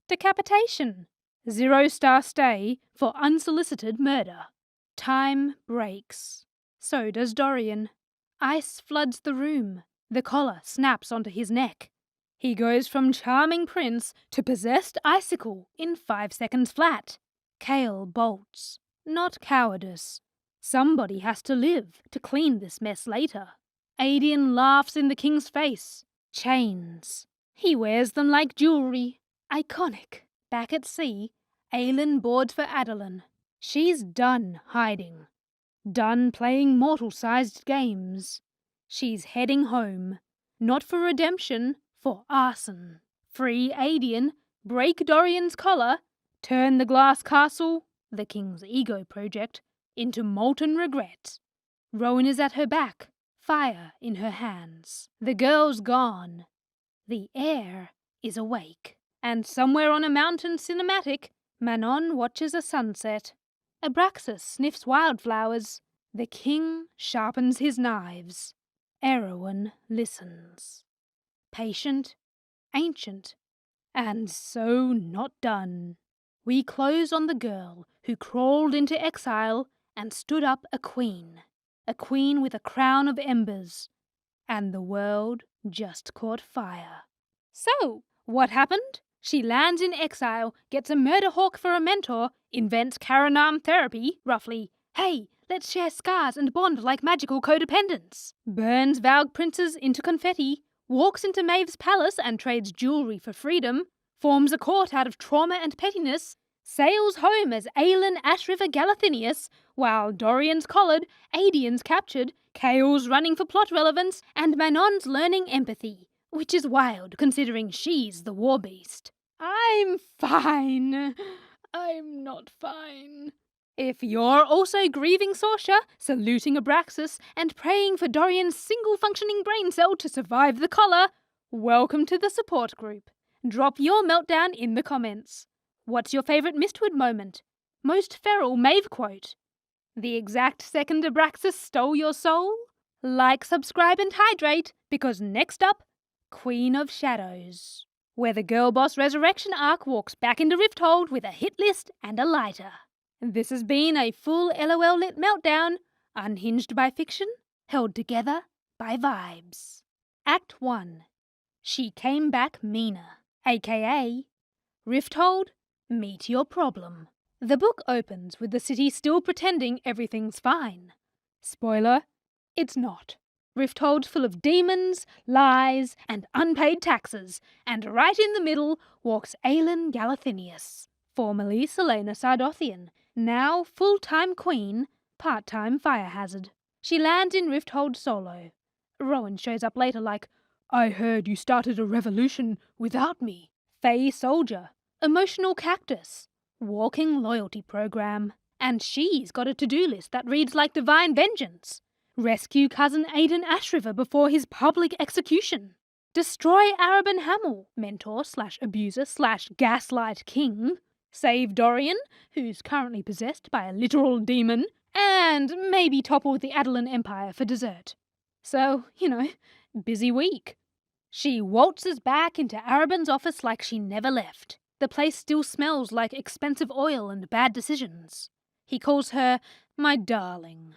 Decapitation. 0-star stay for unsolicited murder. Time breaks. So does Dorian. Ice floods the room. The collar snaps onto his neck. He goes from charming prince to possessed icicle in 5 seconds flat. Kael bolts. Not cowardice. Somebody has to live to clean this mess later. Aedion laughs in the king's face. Chains. He wears them like jewelry. Iconic. Back at sea, Aelin boards for Adelin. She's done hiding. Done playing mortal-sized games. She's heading home. Not for redemption, for arson. Free Aedion, break Dorian's collar, turn the glass castle, the king's ego project, into molten regret. Rowan is at her back, fire in her hands. The girl's gone. The heir is awake. And somewhere on a mountain cinematic, Manon watches a sunset. Abraxas sniffs wildflowers. The king sharpens his knives. Erewhon listens. Patient, ancient, and so not done. We close on the girl who crawled into exile and stood up a queen with a crown of embers, and the world just caught fire. So, what happened? She lands in exile, gets a murder hawk for a mentor, invents Karanam therapy, roughly, hey, let's share scars and bond like magical codependents. Burns Valg princes into confetti, walks into Maeve's palace and trades jewelry for freedom, forms a court out of trauma and pettiness, sails home as Aelin Ashriver Galathynius, while Dorian's collared, Aedion's captured, Kael's running for plot relevance, and Manon's learning empathy, which is wild considering she's the war beast. I'm fine. I'm not fine. If you're also grieving Sorsha, saluting Abraxas, and praying for Dorian's single functioning brain cell to survive the collar, welcome to the support group. Drop your meltdown in the comments. What's your favourite Mistwood moment? Most feral Maeve quote? The exact second Abraxas stole your soul? Like, subscribe and hydrate, because next up, Queen of Shadows, where the girl boss resurrection arc walks back into Rifthold with a hit list and a lighter. This has been a full LOL Lit Meltdown, unhinged by fiction, held together by vibes. Act 1. She came back meaner, aka Rifthold, meet your problem. The book opens with the city still pretending everything's fine. Spoiler, it's not. Rifthold's full of demons, lies, and unpaid taxes, and right in the middle walks Aelin Galathynius, formerly Selena Sardothian, now full-time queen, part-time fire hazard. She lands in Rifthold solo. Rowan shows up later like, I heard you started a revolution without me. Fae soldier, emotional cactus, walking loyalty program. And she's got a to-do list that reads like divine vengeance. Rescue cousin Aiden Ashriver before his public execution. Destroy Arabin Hamel, mentor/abuser/gaslight king. Save Dorian, who's currently possessed by a literal demon. And maybe topple the Adelin Empire for dessert. So, busy week. She waltzes back into Arabin's office like she never left. The place still smells like expensive oil and bad decisions. He calls her my darling.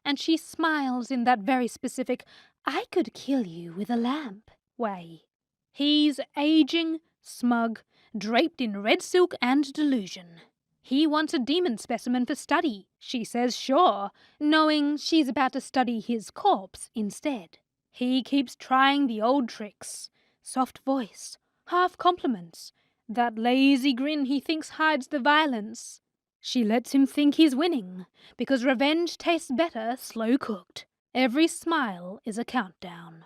And she smiles in that very specific, I could kill you with a lamp way. He's aging, smug, draped in red silk and delusion. He wants a demon specimen for study. She says sure, knowing she's about to study his corpse instead. He keeps trying the old tricks. soft voice, half compliments, that lazy grin he thinks hides the violence. She lets him think he's winning, because revenge tastes better slow-cooked. Every smile is a countdown.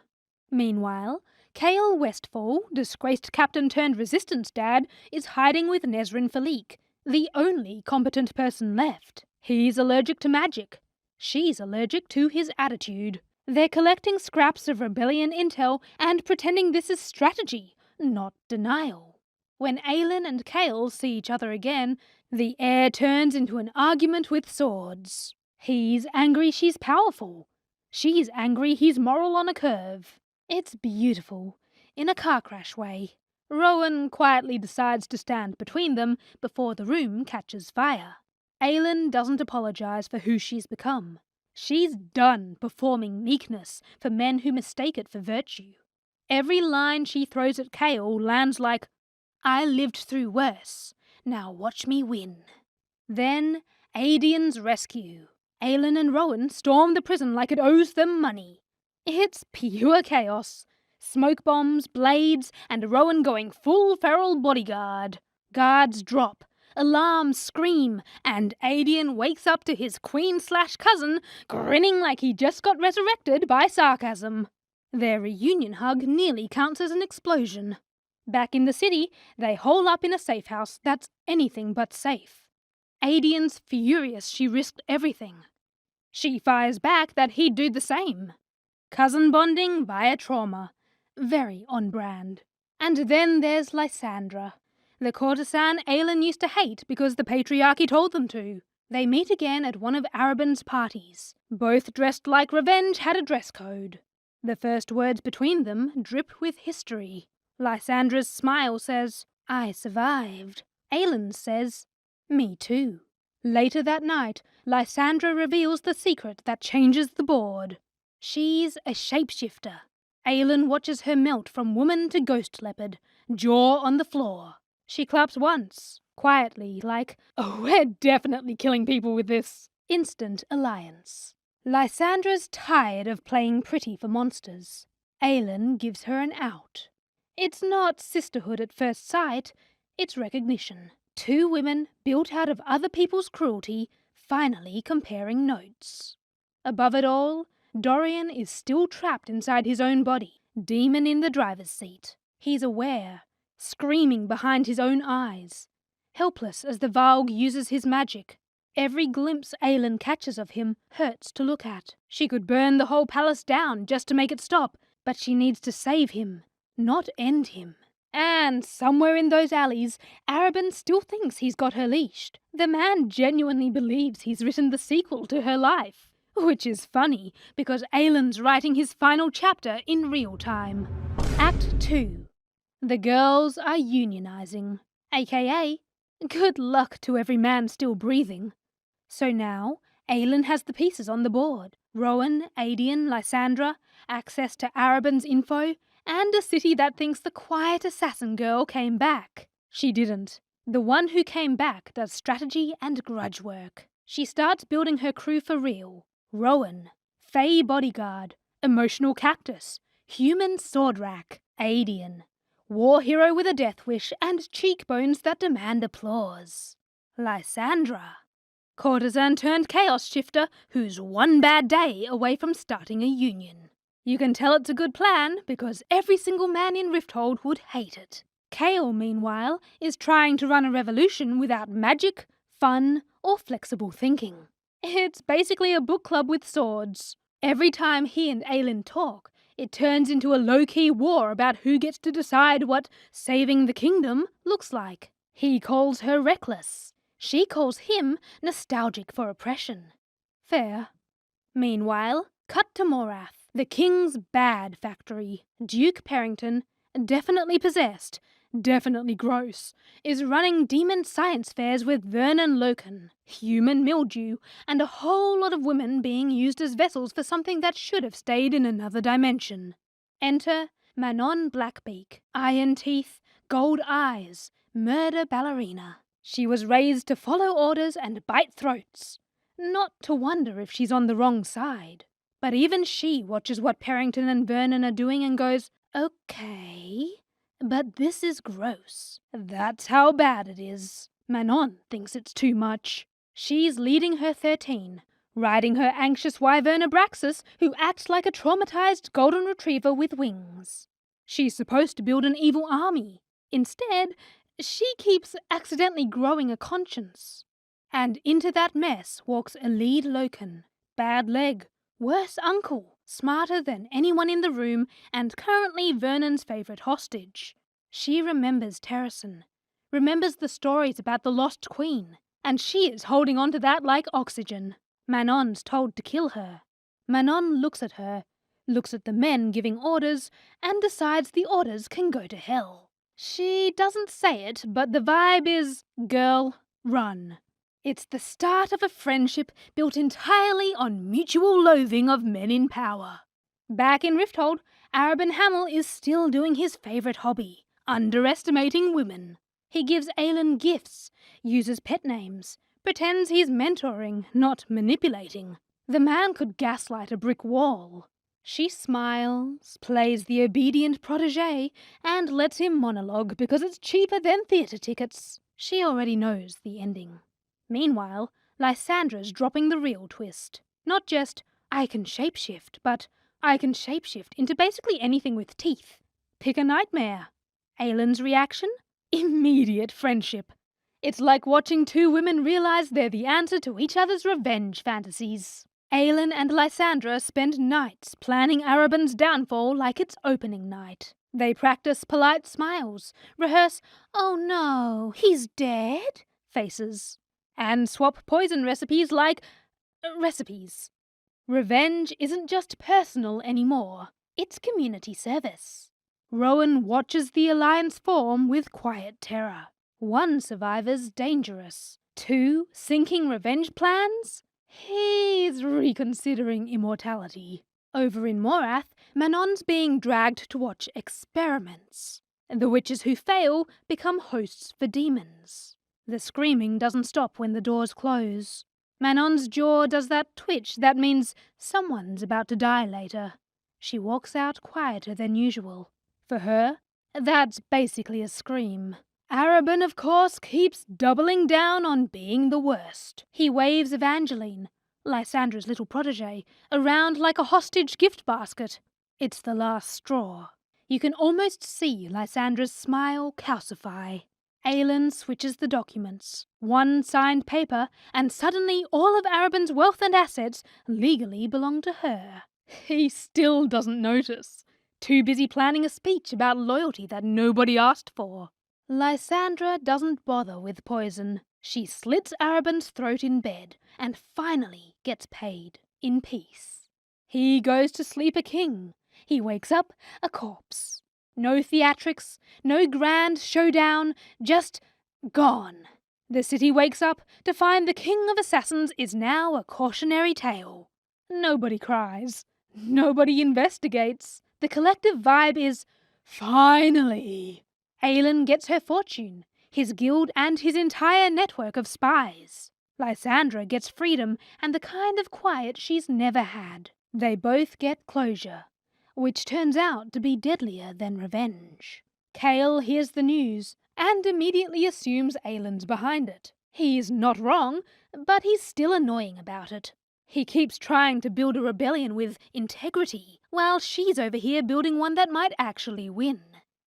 Meanwhile, Kael Westfall, disgraced captain-turned-resistance dad, is hiding with Nesrin Falik, the only competent person left. He's allergic to magic. She's allergic to his attitude. They're collecting scraps of rebellion intel and pretending this is strategy, not denial. When Aelin and Kael see each other again, the air turns into an argument with swords. He's angry she's powerful. She's angry he's moral on a curve. It's beautiful, in a car crash way. Rowan quietly decides to stand between them before the room catches fire. Aelin doesn't apologize for who she's become. She's done performing meekness for men who mistake it for virtue. Every line she throws at Kael lands like, "I lived through worse. Now watch me win." Then, Aedian's rescue. Aelin and Rowan storm the prison like it owes them money. It's pure chaos. Smoke bombs, blades, and Rowan going full feral bodyguard. Guards drop, alarms scream, and Aedian wakes up to his queen/cousin grinning like he just got resurrected by sarcasm. Their reunion hug nearly counts as an explosion. Back in the city, they hole up in a safe house that's anything but safe. Aedian's furious she risked everything. She fires back that he'd do the same. Cousin bonding via trauma. Very on brand. And then there's Lysandra, the courtesan Aelin used to hate because the patriarchy told them to. They meet again at one of Araban's parties. Both dressed like revenge had a dress code. The first words between them drip with history. Lysandra's smile says, "I survived." Aelin's says, "Me too." Later that night, Lysandra reveals the secret that changes the board. She's a shapeshifter. Aelin watches her melt from woman to ghost leopard, jaw on the floor. She claps once, quietly, like, "Oh, we're definitely killing people with this." Instant alliance. Lysandra's tired of playing pretty for monsters. Aelin gives her an out. It's not sisterhood at first sight, it's recognition. Two women built out of other people's cruelty, finally comparing notes. Above it all, Dorian is still trapped inside his own body, demon in the driver's seat. He's aware, screaming behind his own eyes, helpless as the Valg uses his magic. Every glimpse Aelin catches of him hurts to look at. She could burn the whole palace down just to make it stop, but she needs to save him, not end him. And somewhere in those alleys, Araban still thinks he's got her leashed. The man genuinely believes he's written the sequel to her life. Which is funny, because Aelin's writing his final chapter in real time. Act 2. The girls are unionizing, aka, good luck to every man still breathing. So now, Aelin has the pieces on the board. Rowan, Aedian, Lysandra, access to Araban's info, and a city that thinks the quiet assassin girl came back. She didn't. The one who came back does strategy and grudge work. She starts building her crew for real. Rowan, Fey bodyguard, emotional cactus, human sword rack, Aedian, war hero with a death wish and cheekbones that demand applause. Lysandra, courtesan turned chaos shifter who's one bad day away from starting a union. You can tell it's a good plan because every single man in Rifthold would hate it. Kael, meanwhile, is trying to run a revolution without magic, fun, or flexible thinking. It's basically a book club with swords. Every time he and Aelin talk, it turns into a low-key war about who gets to decide what saving the kingdom looks like. He calls her reckless. She calls him nostalgic for oppression. Fair. Meanwhile, cut to Morath, the king's bad factory. Duke Parrington, definitely possessed, definitely gross, is running demon science fairs with Vernon Loken, human mildew, and a whole lot of women being used as vessels for something that should have stayed in another dimension. Enter Manon Blackbeak, iron teeth, gold eyes, murder ballerina. She was raised to follow orders and bite throats. Not to wonder if she's on the wrong side. But even she watches what Parrington and Vernon are doing and goes, Okay, but this is gross. That's how bad it is. Manon thinks it's too much. She's leading her 13, riding her anxious wyvern Abraxas, who acts like a traumatized golden retriever with wings. She's supposed to build an evil army. Instead, she keeps accidentally growing a conscience. And into that mess walks Elide Loken, bad leg, worse uncle, smarter than anyone in the room, and currently Vernon's favourite hostage. She remembers Terrason, remembers the stories about the lost queen, and she is holding on to that like oxygen. Manon's told to kill her. Manon looks at her, looks at the men giving orders, and decides the orders can go to hell. She doesn't say it, but the vibe is, girl, run. It's the start of a friendship built entirely on mutual loathing of men in power. Back in Rifthold, Arabin Hamel is still doing his favourite hobby, underestimating women. He gives Aelin gifts, uses pet names, pretends he's mentoring, not manipulating. The man could gaslight a brick wall. She smiles, plays the obedient protégé, and lets him monologue because it's cheaper than theatre tickets. She already knows the ending. Meanwhile, Lysandra's dropping the real twist. Not just, I can shapeshift, but I can shapeshift into basically anything with teeth. Pick a nightmare. Aelin's reaction? Immediate friendship. It's like watching two women realize they're the answer to each other's revenge fantasies. Aelin and Lysandra spend nights planning Arabin's downfall like it's opening night. They practice polite smiles, rehearse, oh no, he's dead, faces, and swap poison recipes like recipes. Revenge isn't just personal anymore, it's community service. Rowan watches the Alliance form with quiet terror. 1 survivor's dangerous. 2 sinking revenge plans? He's reconsidering immortality. Over in Morath, Manon's being dragged to watch experiments. The witches who fail become hosts for demons. The screaming doesn't stop when the doors close. Manon's jaw does that twitch that means someone's about to die later. She walks out quieter than usual. For her, that's basically a scream. Arabin, of course, keeps doubling down on being the worst. He waves Evangeline, Lysandra's little protégé, around like a hostage gift basket. It's the last straw. You can almost see Lysandra's smile calcify. Aelin switches the documents. 1 signed paper, and suddenly all of Arabin's wealth and assets legally belong to her. He still doesn't notice. Too busy planning a speech about loyalty that nobody asked for. Lysandra doesn't bother with poison. She slits Arabin's throat in bed and finally gets paid in peace. He goes to sleep a king. He wakes up a corpse. No theatrics, no grand showdown, just gone. The city wakes up to find the king of assassins is now a cautionary tale. Nobody cries. Nobody investigates. The collective vibe is, finally. Aelin gets her fortune, his guild and his entire network of spies. Lysandra gets freedom and the kind of quiet she's never had. They both get closure, which turns out to be deadlier than revenge. Kael hears the news and immediately assumes Aelin's behind it. He's not wrong, but he's still annoying about it. He keeps trying to build a rebellion with integrity, while she's over here building one that might actually win.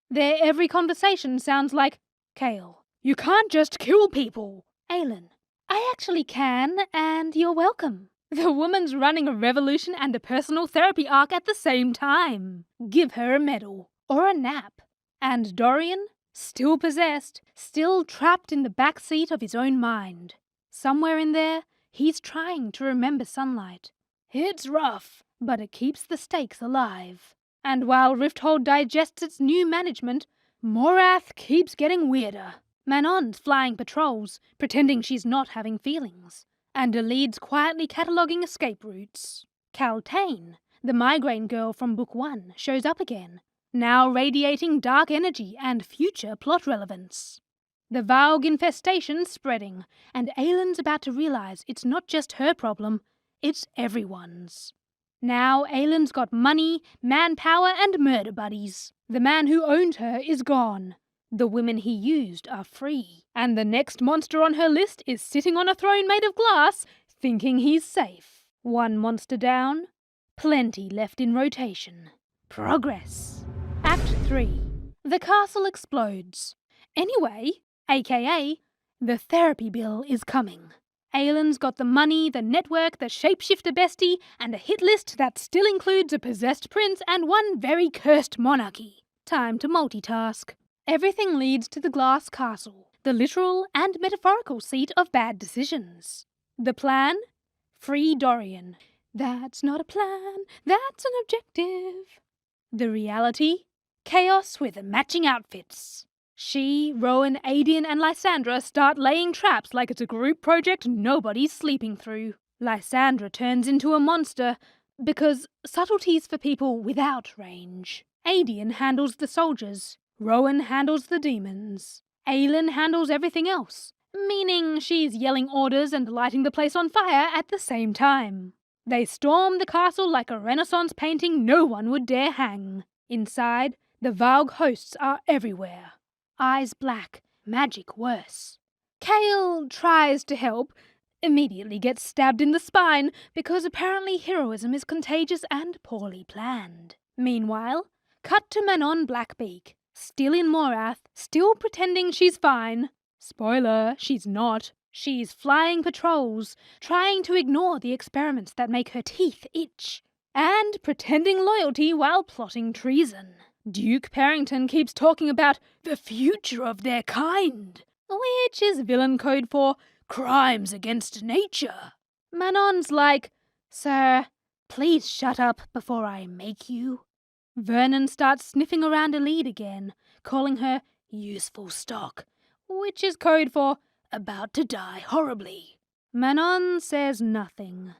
Their every conversation sounds like, Kael, you can't just kill people. Aelin, I actually can, and you're welcome. The woman's running a revolution and a personal therapy arc at the same time. Give her a medal, or a nap. And Dorian, still possessed, still trapped in the back seat of his own mind. Somewhere in there, he's trying to remember sunlight. It's rough, but it keeps the stakes alive. And while Rifthold digests its new management, Morath keeps getting weirder. Manon's flying patrols, pretending she's not having feelings. And Elide's quietly cataloguing escape routes. Kaltain, the migraine girl from Book 1, shows up again, now radiating dark energy and future plot relevance. The Valg infestation's spreading, and Aelin's about to realize it's not just her problem, it's everyone's. Now Aelin's got money, manpower, and murder buddies. The man who owned her is gone. The women he used are free. And the next monster on her list is sitting on a throne made of glass, thinking he's safe. One monster down, plenty left in rotation. Progress. Act 3. The castle explodes. Anyway, aka, the therapy bill is coming. Aelin's got the money, the network, the shapeshifter bestie, and a hit list that still includes a possessed prince and one very cursed monarchy. Time to multitask. Everything leads to the glass castle, the literal and metaphorical seat of bad decisions. The plan? Free Dorian. That's not a plan, that's an objective. The reality? Chaos with matching outfits. She, Rowan, Aedion, and Lysandra start laying traps like it's a group project nobody's sleeping through. Lysandra turns into a monster because subtleties for people without range. Aedion handles the soldiers. Rowan handles the demons. Aelin handles everything else, meaning she's yelling orders and lighting the place on fire at the same time. They storm the castle like a Renaissance painting no one would dare hang. Inside, the Valg hosts are everywhere. Eyes black, magic worse. Kael tries to help, immediately gets stabbed in the spine because apparently heroism is contagious and poorly planned. Meanwhile, cut to Manon Blackbeak, still in Morath, still pretending she's fine. Spoiler, she's not. She's flying patrols, trying to ignore the experiments that make her teeth itch, and pretending loyalty while plotting treason. Duke Parrington keeps talking about the future of their kind, which is villain code for crimes against nature. Manon's like, "Sir, please shut up before I make you." Vernon starts sniffing around a lead again, calling her useful stock, which is code for about to die horribly. Manon says nothing.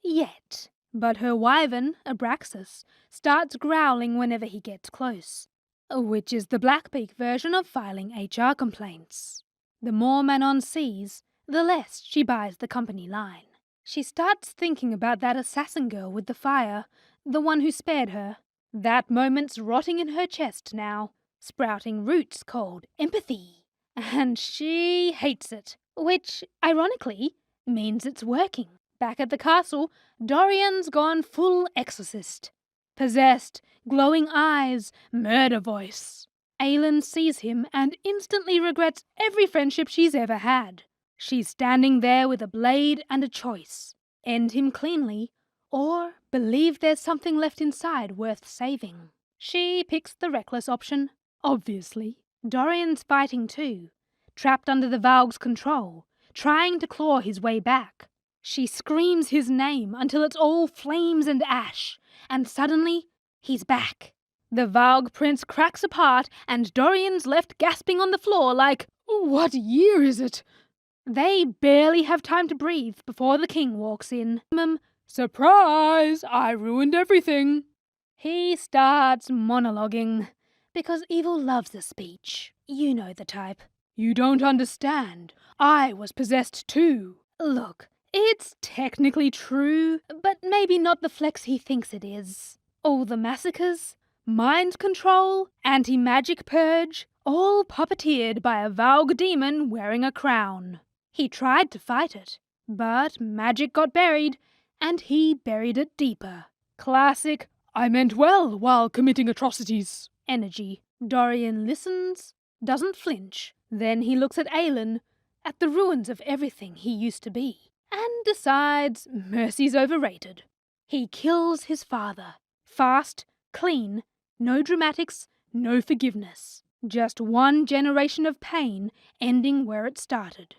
Yet. But her wyvern, Abraxas, starts growling whenever he gets close, which is the Blackbeak version of filing HR complaints. The more Manon sees, the less she buys the company line. She starts thinking about that assassin girl with the fire, the one who spared her. That moment's rotting in her chest now, sprouting roots called empathy. And she hates it, which, ironically, means it's working. Back at the castle, Dorian's gone full exorcist. Possessed, glowing eyes, murder voice. Aelin sees him and instantly regrets every friendship she's ever had. She's standing there with a blade and a choice. End him cleanly, or believe there's something left inside worth saving. She picks the reckless option, obviously. Dorian's fighting too, trapped under the Valg's control, trying to claw his way back. She screams his name until it's all flames and ash, and suddenly, he's back. The Valg prince cracks apart, and Dorian's left gasping on the floor like, "What year is it?" They barely have time to breathe before the king walks in. "Surprise! I ruined everything." He starts monologuing, because evil loves a speech. You know the type. "You don't understand. I was possessed too." Look, it's technically true, but maybe not the flex he thinks it is. All the massacres, mind control, anti-magic purge, all puppeteered by a Valg demon wearing a crown. He tried to fight it, but magic got buried, and he buried it deeper. Classic, "I meant well while committing atrocities" energy. Dorian listens, doesn't flinch. Then he looks at Aelin, at the ruins of everything he used to be, and decides mercy's overrated. He kills his father. Fast, clean, no dramatics, no forgiveness. Just one generation of pain ending where it started.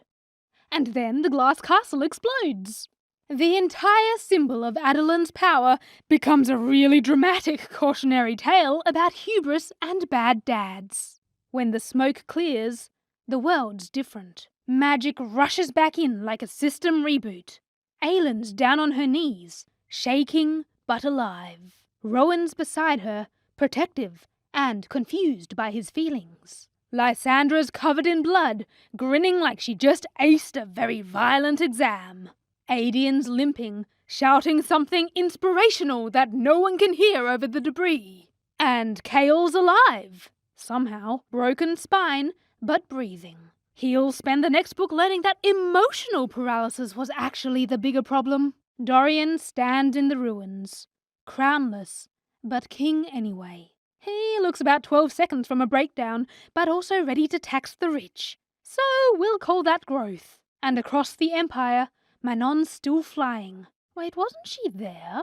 And then the glass castle explodes. The entire symbol of Adelin's power becomes a really dramatic cautionary tale about hubris and bad dads. When the smoke clears, the world's different. Magic rushes back in like a system reboot. Aelin's down on her knees, shaking but alive. Rowan's beside her, protective and confused by his feelings. Lysandra's covered in blood, grinning like she just aced a very violent exam. Aedian's limping, shouting something inspirational that no one can hear over the debris. And Kael's alive, somehow, broken spine, but breathing. He'll spend the next book learning that emotional paralysis was actually the bigger problem. Dorian stands in the ruins, crownless, but king anyway. He looks about 12 seconds from a breakdown, but also ready to tax the rich. So we'll call that growth. And across the Empire, Manon's still flying. Wait, wasn't she there?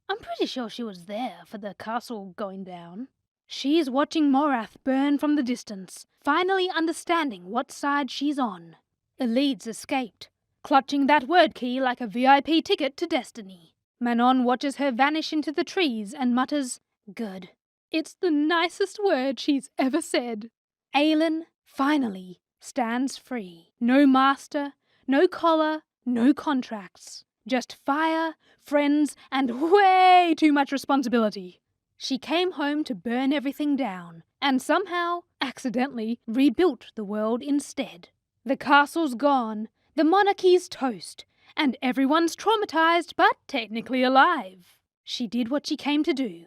I'm pretty sure she was there for the castle going down. She's watching Morath burn from the distance, finally understanding what side she's on. Elid's escaped, clutching that word key like a VIP ticket to destiny. Manon watches her vanish into the trees and mutters, "Good." It's the nicest word she's ever said. Aelin, finally, stands free. No master, no collar, no contracts. Just fire, friends, and way too much responsibility. She came home to burn everything down, and somehow, accidentally, rebuilt the world instead. The castle's gone, the monarchy's toast, and everyone's traumatized but technically alive. She did what she came to do.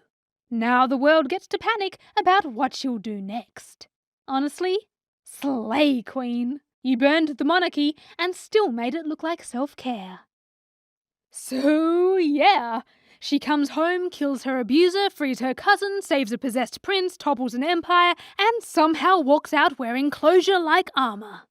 Now the world gets to panic about what she'll do next. Honestly, slay, Queen. You burned the monarchy and still made it look like self-care. So, yeah. She comes home, kills her abuser, frees her cousin, saves a possessed prince, topples an empire, and somehow walks out wearing closure-like armor.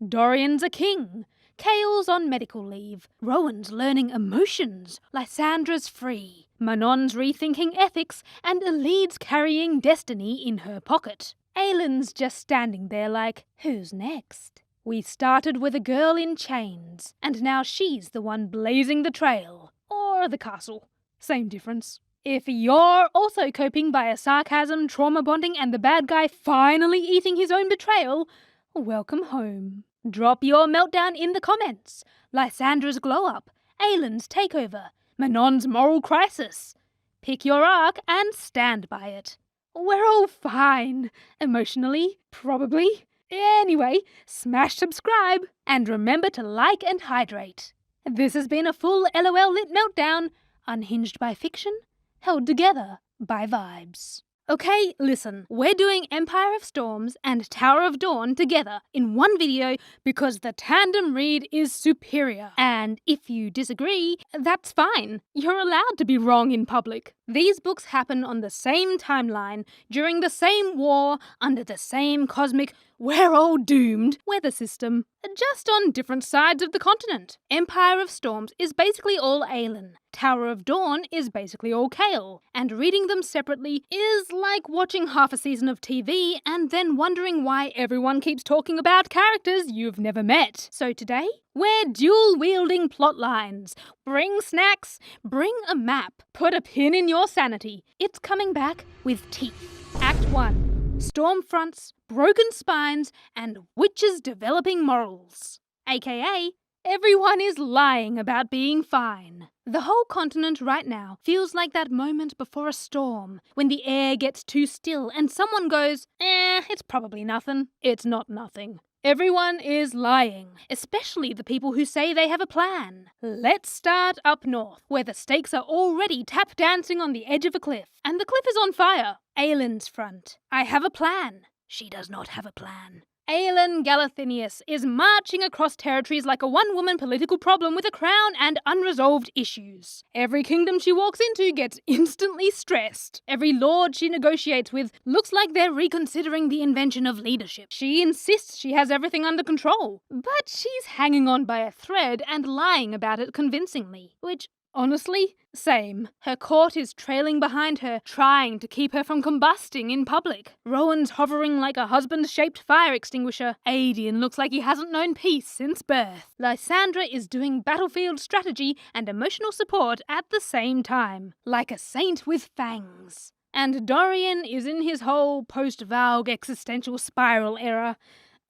Dorian's a king. Kael's on medical leave. Rowan's learning emotions. Lysandra's free. Manon's rethinking ethics, and Elid's carrying destiny in her pocket. Aelin's just standing there like, who's next? We started with a girl in chains, and now she's the one blazing the trail. Or the castle. Same difference. If you're also coping via sarcasm, trauma bonding, and the bad guy finally eating his own betrayal, welcome home. Drop your meltdown in the comments. Lysandra's glow-up, Aelin's takeover, Manon's moral crisis. Pick your arc and stand by it. We're all fine. Emotionally, probably. Anyway, smash subscribe and remember to like and hydrate. This has been a full LOL Lit Meltdown, unhinged by fiction, held together by vibes. Okay, listen, we're doing Empire of Storms and Tower of Dawn together in one video because the tandem read is superior. And if you disagree, that's fine. You're allowed to be wrong in public. These books happen on the same timeline, during the same war, under the same cosmic we're all doomed weather system, just on different sides of the continent. Empire of Storms is basically all Aelin. Tower of Dawn is basically all Kael, and reading them separately is like watching half a season of TV and then wondering why everyone keeps talking about characters you've never met. So today, we're dual-wielding plot lines. Bring snacks, bring a map, put a pin in your sanity. It's coming back with teeth. Act 1. Stormfronts, broken spines, and witches developing morals. AKA, everyone is lying about being fine. The whole continent right now feels like that moment before a storm, when the air gets too still and someone goes, it's probably nothing. It's not nothing. Everyone is lying, especially the people who say they have a plan. Let's start up north, where the stakes are already tap dancing on the edge of a cliff, and the cliff is on fire. Aelin's front. I have a plan. She does not have a plan. Aelin Galathynius is marching across territories like a one-woman political problem with a crown and unresolved issues. Every kingdom she walks into gets instantly stressed. Every lord she negotiates with looks like they're reconsidering the invention of leadership. She insists she has everything under control, but she's hanging on by a thread and lying about it convincingly, which, honestly, same. Her court is trailing behind her, trying to keep her from combusting in public. Rowan's hovering like a husband-shaped fire extinguisher. Aedian looks like he hasn't known peace since birth. Lysandra is doing battlefield strategy and emotional support at the same time, like a saint with fangs. And Dorian is in his whole post-Valg existential spiral era,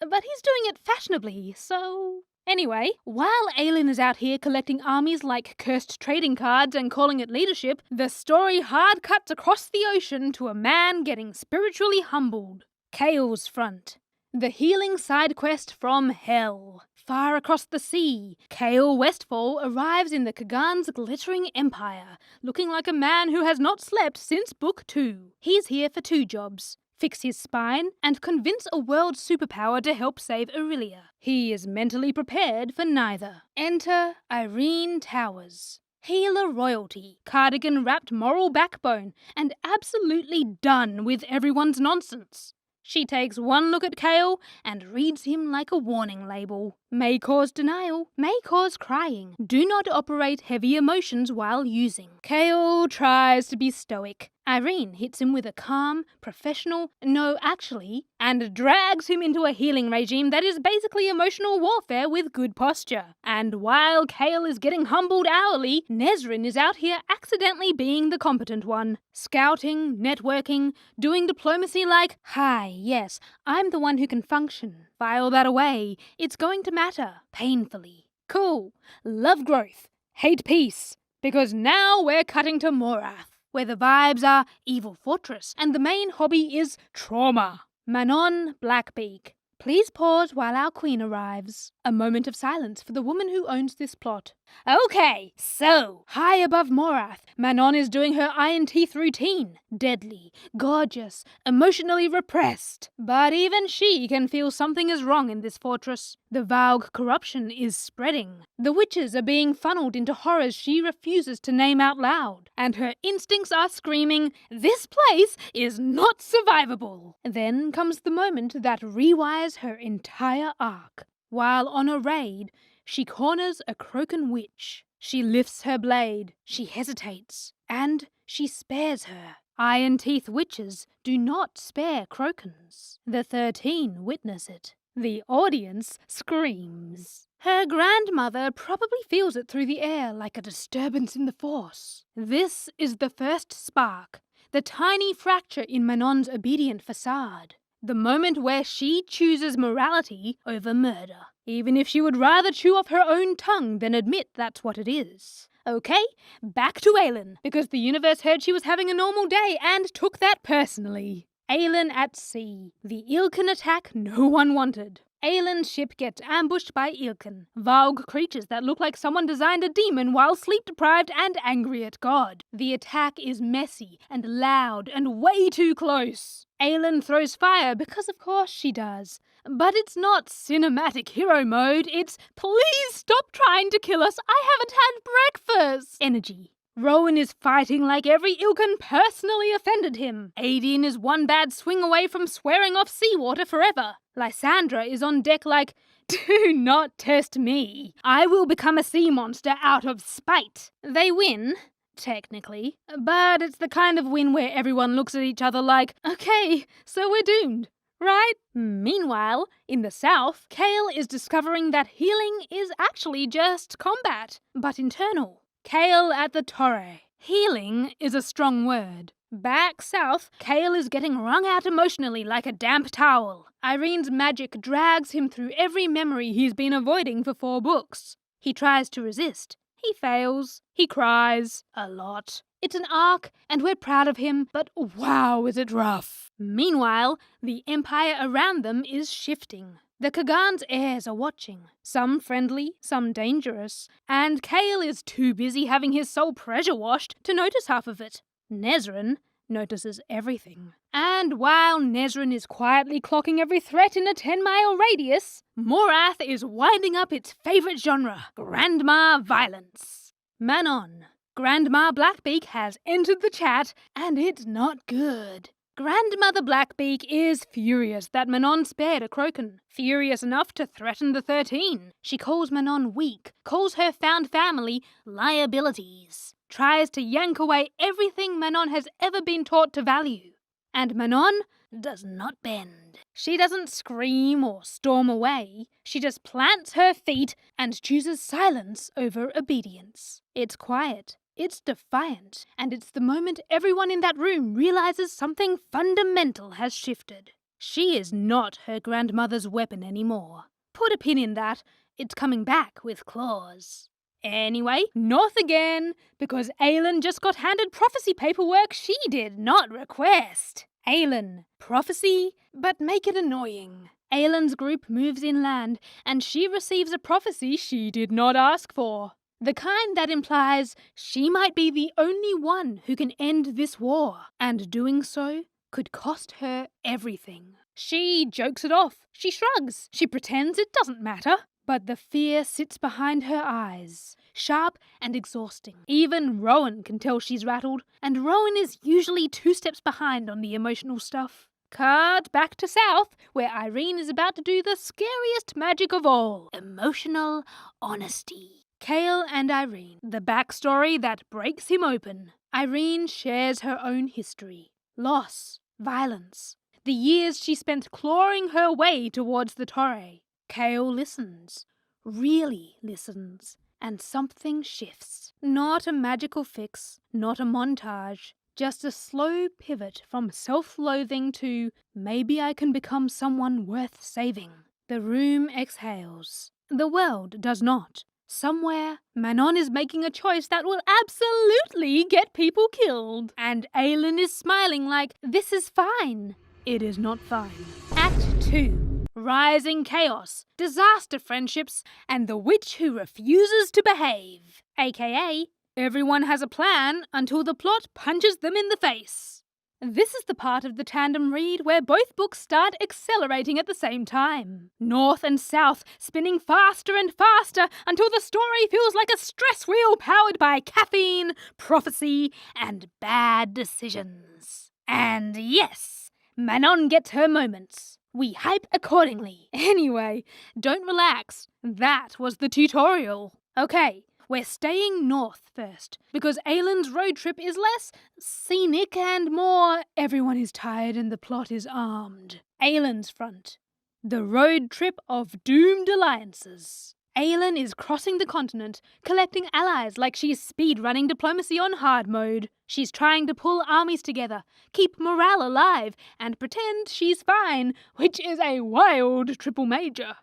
but he's doing it fashionably, so... Anyway, while Aelin is out here collecting armies like cursed trading cards and calling it leadership, the story hard cuts across the ocean to a man getting spiritually humbled. Kael's front. The healing side quest from hell. far across the sea, Kael Westfall arrives in the Kagan's glittering empire, looking like a man who has not slept since Book 2. He's here for 2 jobs: fix his spine and convince a world superpower to help save Aurelia. He is mentally prepared for neither. Enter Irene Towers. Healer royalty, cardigan-wrapped moral backbone, and absolutely done with everyone's nonsense. She takes one look at Kael and reads him like a warning label. May cause denial, may cause crying. Do not operate heavy emotions while using. Kael tries to be stoic. Irene hits him with a calm, professional, no actually, and drags him into a healing regime that is basically emotional warfare with good posture. And while Kael is getting humbled hourly, Nesrin is out here accidentally being the competent one. Scouting, networking, doing diplomacy like, hi, yes, I'm the one who can function. File that away. It's going to matter. Painfully. Cool. Love growth. Hate peace. Because now we're cutting to Morath, where the vibes are Evil Fortress, and the main hobby is trauma. Manon Blackbeak. Please pause while our queen arrives. A moment of silence for the woman who owns this plot. Okay, so, high above Morath, Manon is doing her iron teeth routine. Deadly, gorgeous, emotionally repressed. But even she can feel something is wrong in this fortress. The Valg corruption is spreading. The witches are being funneled into horrors she refuses to name out loud. And her instincts are screaming, this place is not survivable. Then comes the moment that rewires her entire arc. While on a raid, she corners a Croken witch. She lifts her blade, she hesitates, and she spares her. Iron Teeth witches do not spare Crokens. The 13 witness it. The audience screams. Her grandmother probably feels it through the air like a disturbance in the force. This is the first spark, the tiny fracture in Manon's obedient facade. The moment where she chooses morality over murder, even if she would rather chew off her own tongue than admit that's what it is. Okay, back to Aelin, because the universe heard she was having a normal day and took that personally. Aelin at sea, the Ilkan attack no one wanted. Aelin's ship gets ambushed by Ilkan, Valg creatures that look like someone designed a demon while sleep-deprived and angry at God. The attack is messy and loud and way too close. Aelin throws fire because of course she does. But it's not cinematic hero mode, it's please stop trying to kill us, I haven't had breakfast energy. Rowan is fighting like every Ilkan personally offended him. Aideen is one bad swing away from swearing off seawater forever. Lysandra is on deck like, do not test me. I will become a sea monster out of spite. They win, technically, but it's the kind of win where everyone looks at each other like, okay, so we're doomed, right? Meanwhile, in the south, Kael is discovering that healing is actually just combat, but internal. Kael at the Torre. Healing is a strong word. Back south, Kael is getting wrung out emotionally like a damp towel. Irene's magic drags him through every memory he's been avoiding for 4 books. He tries to resist. He fails. He cries. A lot. It's an arc, and we're proud of him, but wow, is it rough. Meanwhile, the empire around them is shifting. The Kagan's heirs are watching, some friendly, some dangerous, and Kael is too busy having his soul pressure washed to notice half of it. Nesrin notices everything. And while Nesrin is quietly clocking every threat in a 10-mile radius, Morath is winding up its favourite genre, Grandma violence. Manon. Grandma Blackbeak has entered the chat, and it's not good. Grandmother Blackbeak is furious that Manon spared a Croken. Furious enough to threaten the 13. She calls Manon weak, calls her found family liabilities. Tries to yank away everything Manon has ever been taught to value. And Manon does not bend. She doesn't scream or storm away. She just plants her feet and chooses silence over obedience. It's quiet. It's defiant, and it's the moment everyone in that room realizes something fundamental has shifted. She is not her grandmother's weapon anymore. Put a pin in that, it's coming back with claws. Anyway, north again, because Aelin just got handed prophecy paperwork she did not request. Aelin, prophecy, but make it annoying. Aelin's group moves inland, and she receives a prophecy she did not ask for. The kind that implies she might be the only one who can end this war, and doing so could cost her everything. She jokes it off, she shrugs, she pretends it doesn't matter. But the fear sits behind her eyes, sharp and exhausting. Even Rowan can tell she's rattled, and Rowan is usually 2 steps behind on the emotional stuff. Cut back to south, where Irene is about to do the scariest magic of all, emotional honesty. Kael and Irene, the backstory that breaks him open. Irene shares her own history, loss, violence, the years she spent clawing her way towards the Torre. Kael listens, really listens, and something shifts. Not a magical fix, not a montage, just a slow pivot from self-loathing to maybe I can become someone worth saving. The room exhales. The world does not. Somewhere, Manon is making a choice that will absolutely get people killed. And Aelin is smiling like, this is fine. It is not fine. Act 2. Rising chaos, disaster friendships, and the witch who refuses to behave. AKA, everyone has a plan until the plot punches them in the face. This is the part of the tandem read where both books start accelerating at the same time. North and south spinning faster and faster until the story feels like a stress wheel powered by caffeine, prophecy, and bad decisions. And yes, Manon gets her moments. We hype accordingly. Anyway, don't relax. That was the tutorial. Okay, we're staying north first, because Aelin's road trip is less scenic and more everyone is tired and the plot is armed. Aelin's front. The road trip of doomed alliances. Aelin is crossing the continent, collecting allies like she's speed-running diplomacy on hard mode. She's trying to pull armies together, keep morale alive, and pretend she's fine, which is a wild triple major.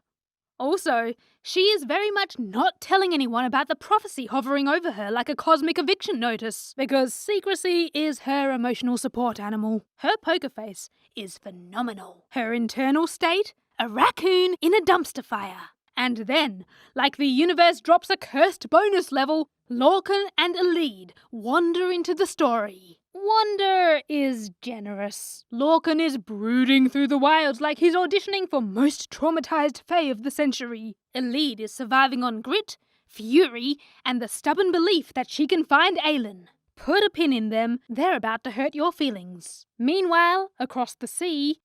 Also, she is very much not telling anyone about the prophecy hovering over her like a cosmic eviction notice, because secrecy is her emotional support animal. Her poker face is phenomenal. Her internal state? A raccoon in a dumpster fire. And then, like the universe drops a cursed bonus level, Lorcan and Elide wander into the story. Wander is generous. Lorcan is brooding through the wilds like he's auditioning for most traumatized fae of the century. Elide is surviving on grit, fury, and the stubborn belief that she can find Aelin. Put a pin in them, they're about to hurt your feelings. Meanwhile, across the sea,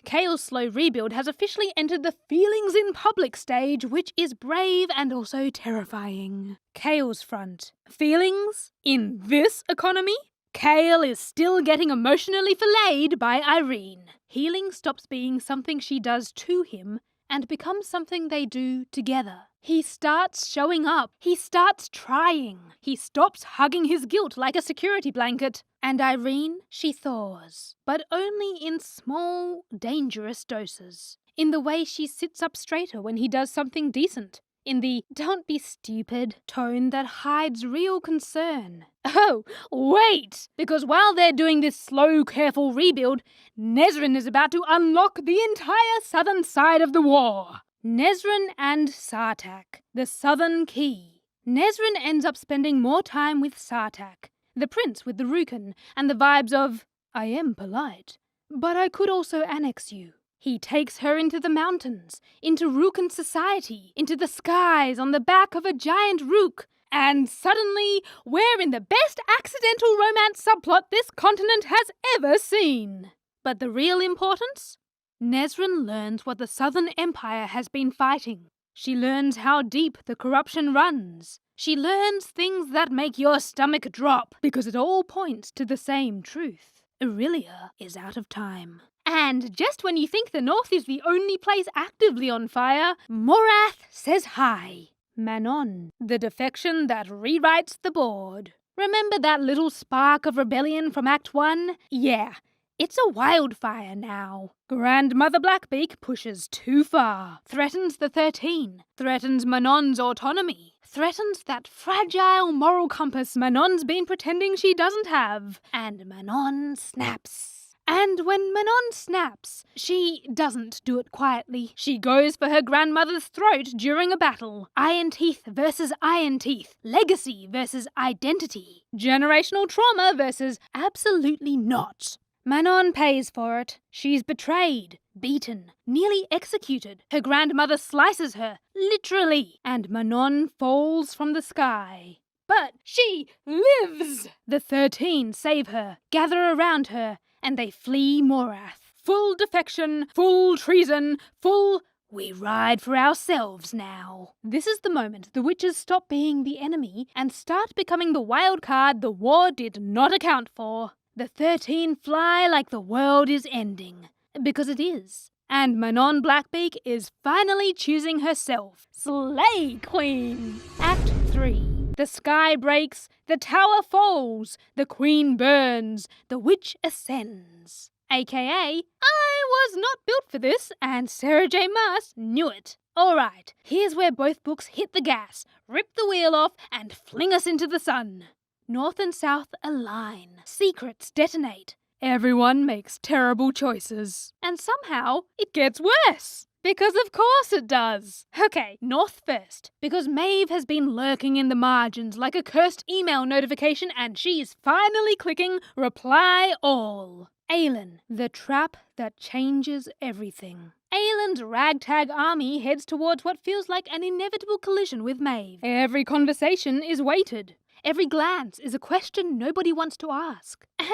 Kael's slow rebuild has officially entered the feelings in public stage, which is brave and also terrifying. Kael's front. Feelings? In this economy? Kael is still getting emotionally filleted by Irene. Healing stops being something she does to him and becomes something they do together. He starts showing up. He starts trying. He stops hugging his guilt like a security blanket. And Irene, she thaws. But only in small, dangerous doses. In the way she sits up straighter when he does something decent. In the "don't be stupid" tone that hides real concern. Oh, wait! Because while they're doing this slow, careful rebuild, Nezran is about to unlock the entire southern side of the war. Nezran and Sartak, the Southern Key. Nezran ends up spending more time with Sartak, the prince with the Rukan, and the vibes of, I am polite, but I could also annex you. He takes her into the mountains, into Rukan society, into the skies on the back of a giant Rook, and suddenly we're in the best accidental romance subplot this continent has ever seen. But the real importance? Nezran learns what the Southern Empire has been fighting. She learns how deep the corruption runs. She learns things that make your stomach drop, because it all points to the same truth. Aurelia is out of time. And just when you think the North is the only place actively on fire, Morath says hi. Manon, the defection that rewrites the board. Remember that little spark of rebellion from Act 1? Yeah, it's a wildfire now. Grandmother Blackbeak pushes too far, threatens the 13, threatens Manon's autonomy, threatens that fragile moral compass Manon's been pretending she doesn't have, and Manon snaps. And when Manon snaps, she doesn't do it quietly. She goes for her grandmother's throat during a battle. Iron teeth versus iron teeth. Legacy versus identity. Generational trauma versus absolutely not. Manon pays for it. She's betrayed, beaten, nearly executed. Her grandmother slices her, literally, and Manon falls from the sky. But she lives! The 13 save her, gather around her, and they flee Morath. Full defection, full treason, full... We ride for ourselves now. This is the moment the witches stop being the enemy and start becoming the wild card the war did not account for. The 13 fly like the world is ending. Because it is. And Manon Blackbeak is finally choosing herself. Slay Queen! Act 3. The sky breaks, the tower falls, the queen burns, the witch ascends. AKA, I was not built for this, and Sarah J. Maas knew it. Alright, here's where both books hit the gas, rip the wheel off, and fling us into the sun. North and South align. Secrets detonate. Everyone makes terrible choices. And somehow, it gets worse. Because of course it does. Okay, North first. Because Maeve has been lurking in the margins like a cursed email notification and she's finally clicking Reply All. Aelin, the trap that changes everything. Aelin's ragtag army heads towards what feels like an inevitable collision with Maeve. Every conversation is weighted. Every glance is a question nobody wants to ask. And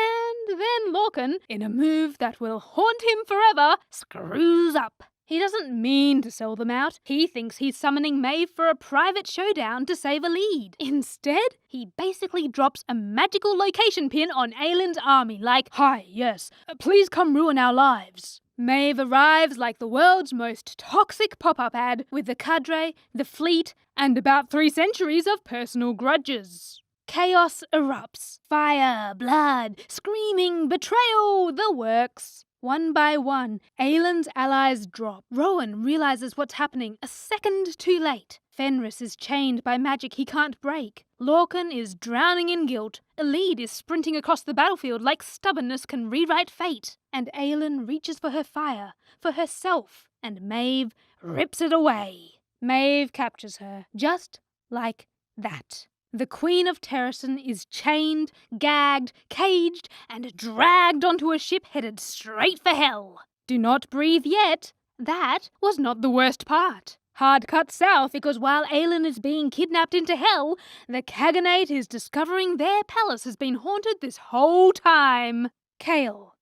then Lorcan, in a move that will haunt him forever, screws up. He doesn't mean to sell them out. He thinks he's summoning Maeve for a private showdown to save a lead. Instead, he basically drops a magical location pin on Aelin's army like, "Hi, yes, please come ruin our lives." Maeve arrives like the world's most toxic pop-up ad with the cadre, the fleet, and about 3 centuries of personal grudges. Chaos erupts. Fire, blood, screaming, betrayal, the works. One by one, Aelin's allies drop. Rowan realizes what's happening a second too late. Fenris is chained by magic he can't break. Lorcan is drowning in guilt. Elide is sprinting across the battlefield like stubbornness can rewrite fate. And Aelin reaches for her fire, for herself, and Maeve rips it away. Maeve captures her, just like that. The Queen of Terrasen is chained, gagged, caged, and dragged onto a ship headed straight for hell. Do not breathe yet. That was not the worst part. Hard cut south because while Aelin is being kidnapped into hell, the Khaganate is discovering their palace has been haunted this whole time. Kael.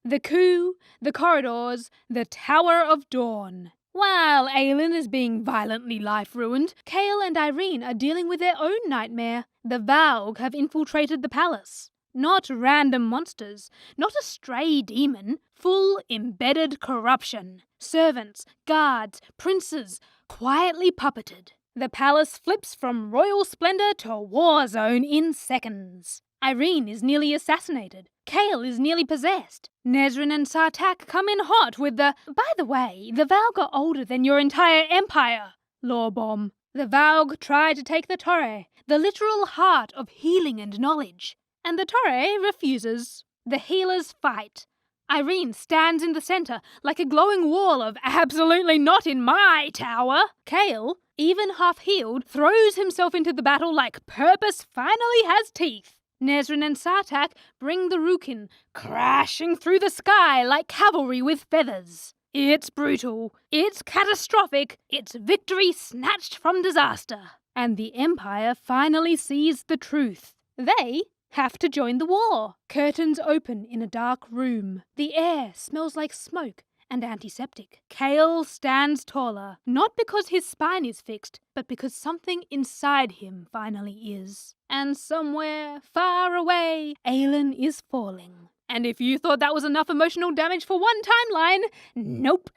The coup, the corridors, the Tower of Dawn. While Aelin is being violently life-ruined, Kael and Irene are dealing with their own nightmare. The Valg have infiltrated the palace. Not random monsters, not a stray demon, full embedded corruption. Servants, guards, princes, quietly puppeted. The palace flips from royal splendor to war zone in seconds. Irene is nearly assassinated. Kael is nearly possessed. Nezrin and Sartak come in hot with the, "By the way, the Valg are older than your entire empire," lore bomb. The Valg try to take the Torre, the literal heart of healing and knowledge. And the Torre refuses. The healers fight. Irene stands in the center like a glowing wall of "absolutely not in my tower." Kael, even half-healed, throws himself into the battle like purpose finally has teeth. Nezrin and Sartak bring the Rukin crashing through the sky like cavalry with feathers. It's brutal. It's catastrophic. It's victory snatched from disaster. And the Empire finally sees the truth. They have to join the war. Curtains open in a dark room. The air smells like smoke and antiseptic. Kael stands taller, not because his spine is fixed, but because something inside him finally is. And somewhere, far away, Aelin is falling. And if you thought that was enough emotional damage for one timeline, nope.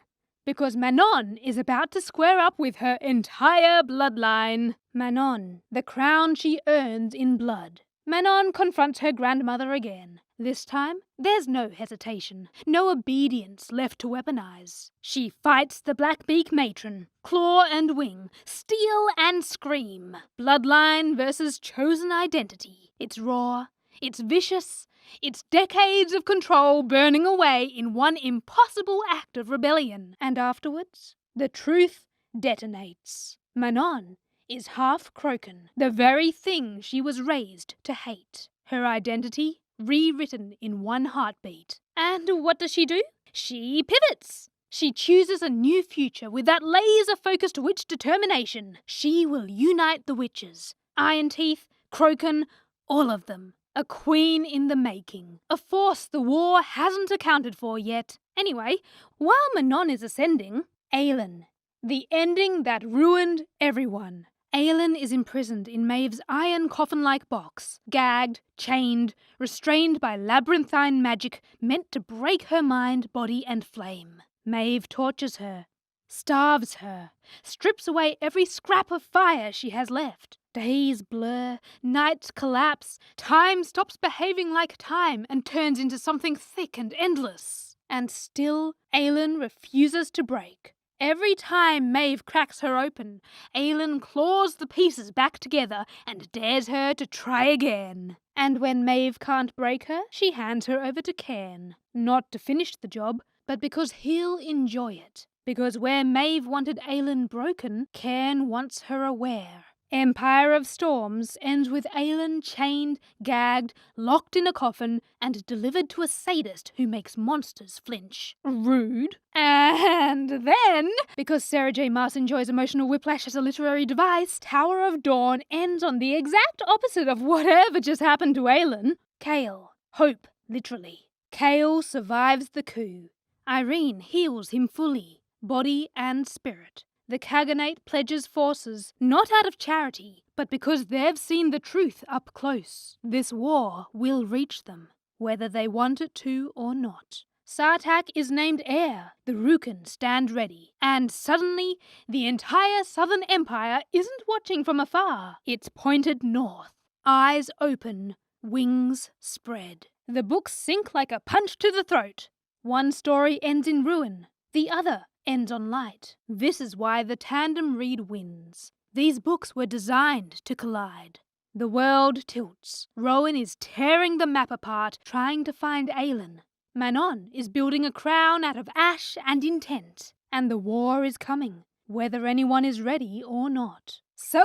Because Manon is about to square up with her entire bloodline. Manon, the crown she earns in blood. Manon confronts her grandmother again. This time, there's no hesitation, no obedience left to weaponize. She fights the Blackbeak matron, claw and wing, steal and scream. Bloodline versus chosen identity. It's raw, it's vicious, its decades of control burning away in one impossible act of rebellion. And afterwards, the truth detonates. Manon is half Kroken, the very thing she was raised to hate. Her identity rewritten in one heartbeat. And what does she do? She pivots. She chooses a new future with that laser-focused witch determination. She will unite the witches. Iron Teeth, Kroken, all of them. A queen in the making. A force the war hasn't accounted for yet. Anyway, while Manon is ascending, Aelin, the ending that ruined everyone. Aelin is imprisoned in Maeve's iron coffin-like box, gagged, chained, restrained by labyrinthine magic meant to break her mind, body, and flame. Maeve tortures her, starves her, strips away every scrap of fire she has left. Days blur, nights collapse, time stops behaving like time and turns into something thick and endless. And still, Aelin refuses to break. Every time Maeve cracks her open, Aelin claws the pieces back together and dares her to try again. And when Maeve can't break her, she hands her over to Cairn. Not to finish the job, but because he'll enjoy it. Because where Maeve wanted Aelin broken, Cairn wants her aware. Empire of Storms ends with Aelin chained, gagged, locked in a coffin, and delivered to a sadist who makes monsters flinch. Rude. And then, because Sarah J. Maas enjoys emotional whiplash as a literary device, Tower of Dawn ends on the exact opposite of whatever just happened to Aelin. Chaol. Hope, literally. Chaol survives the coup. Irene heals him fully, body and spirit. The Khaganate pledges forces, not out of charity, but because they've seen the truth up close. This war will reach them, whether they want it to or not. Sartak is named heir, the Rukn stand ready, and suddenly the entire Southern Empire isn't watching from afar. It's pointed north. Eyes open, wings spread. The books sink like a punch to the throat. One story ends in ruin, the other ends on light. This is why the tandem read wins. These books were designed to collide. The world tilts. Rowan is tearing the map apart, trying to find Aelin. Manon is building a crown out of ash and intent. And the war is coming, whether anyone is ready or not. So,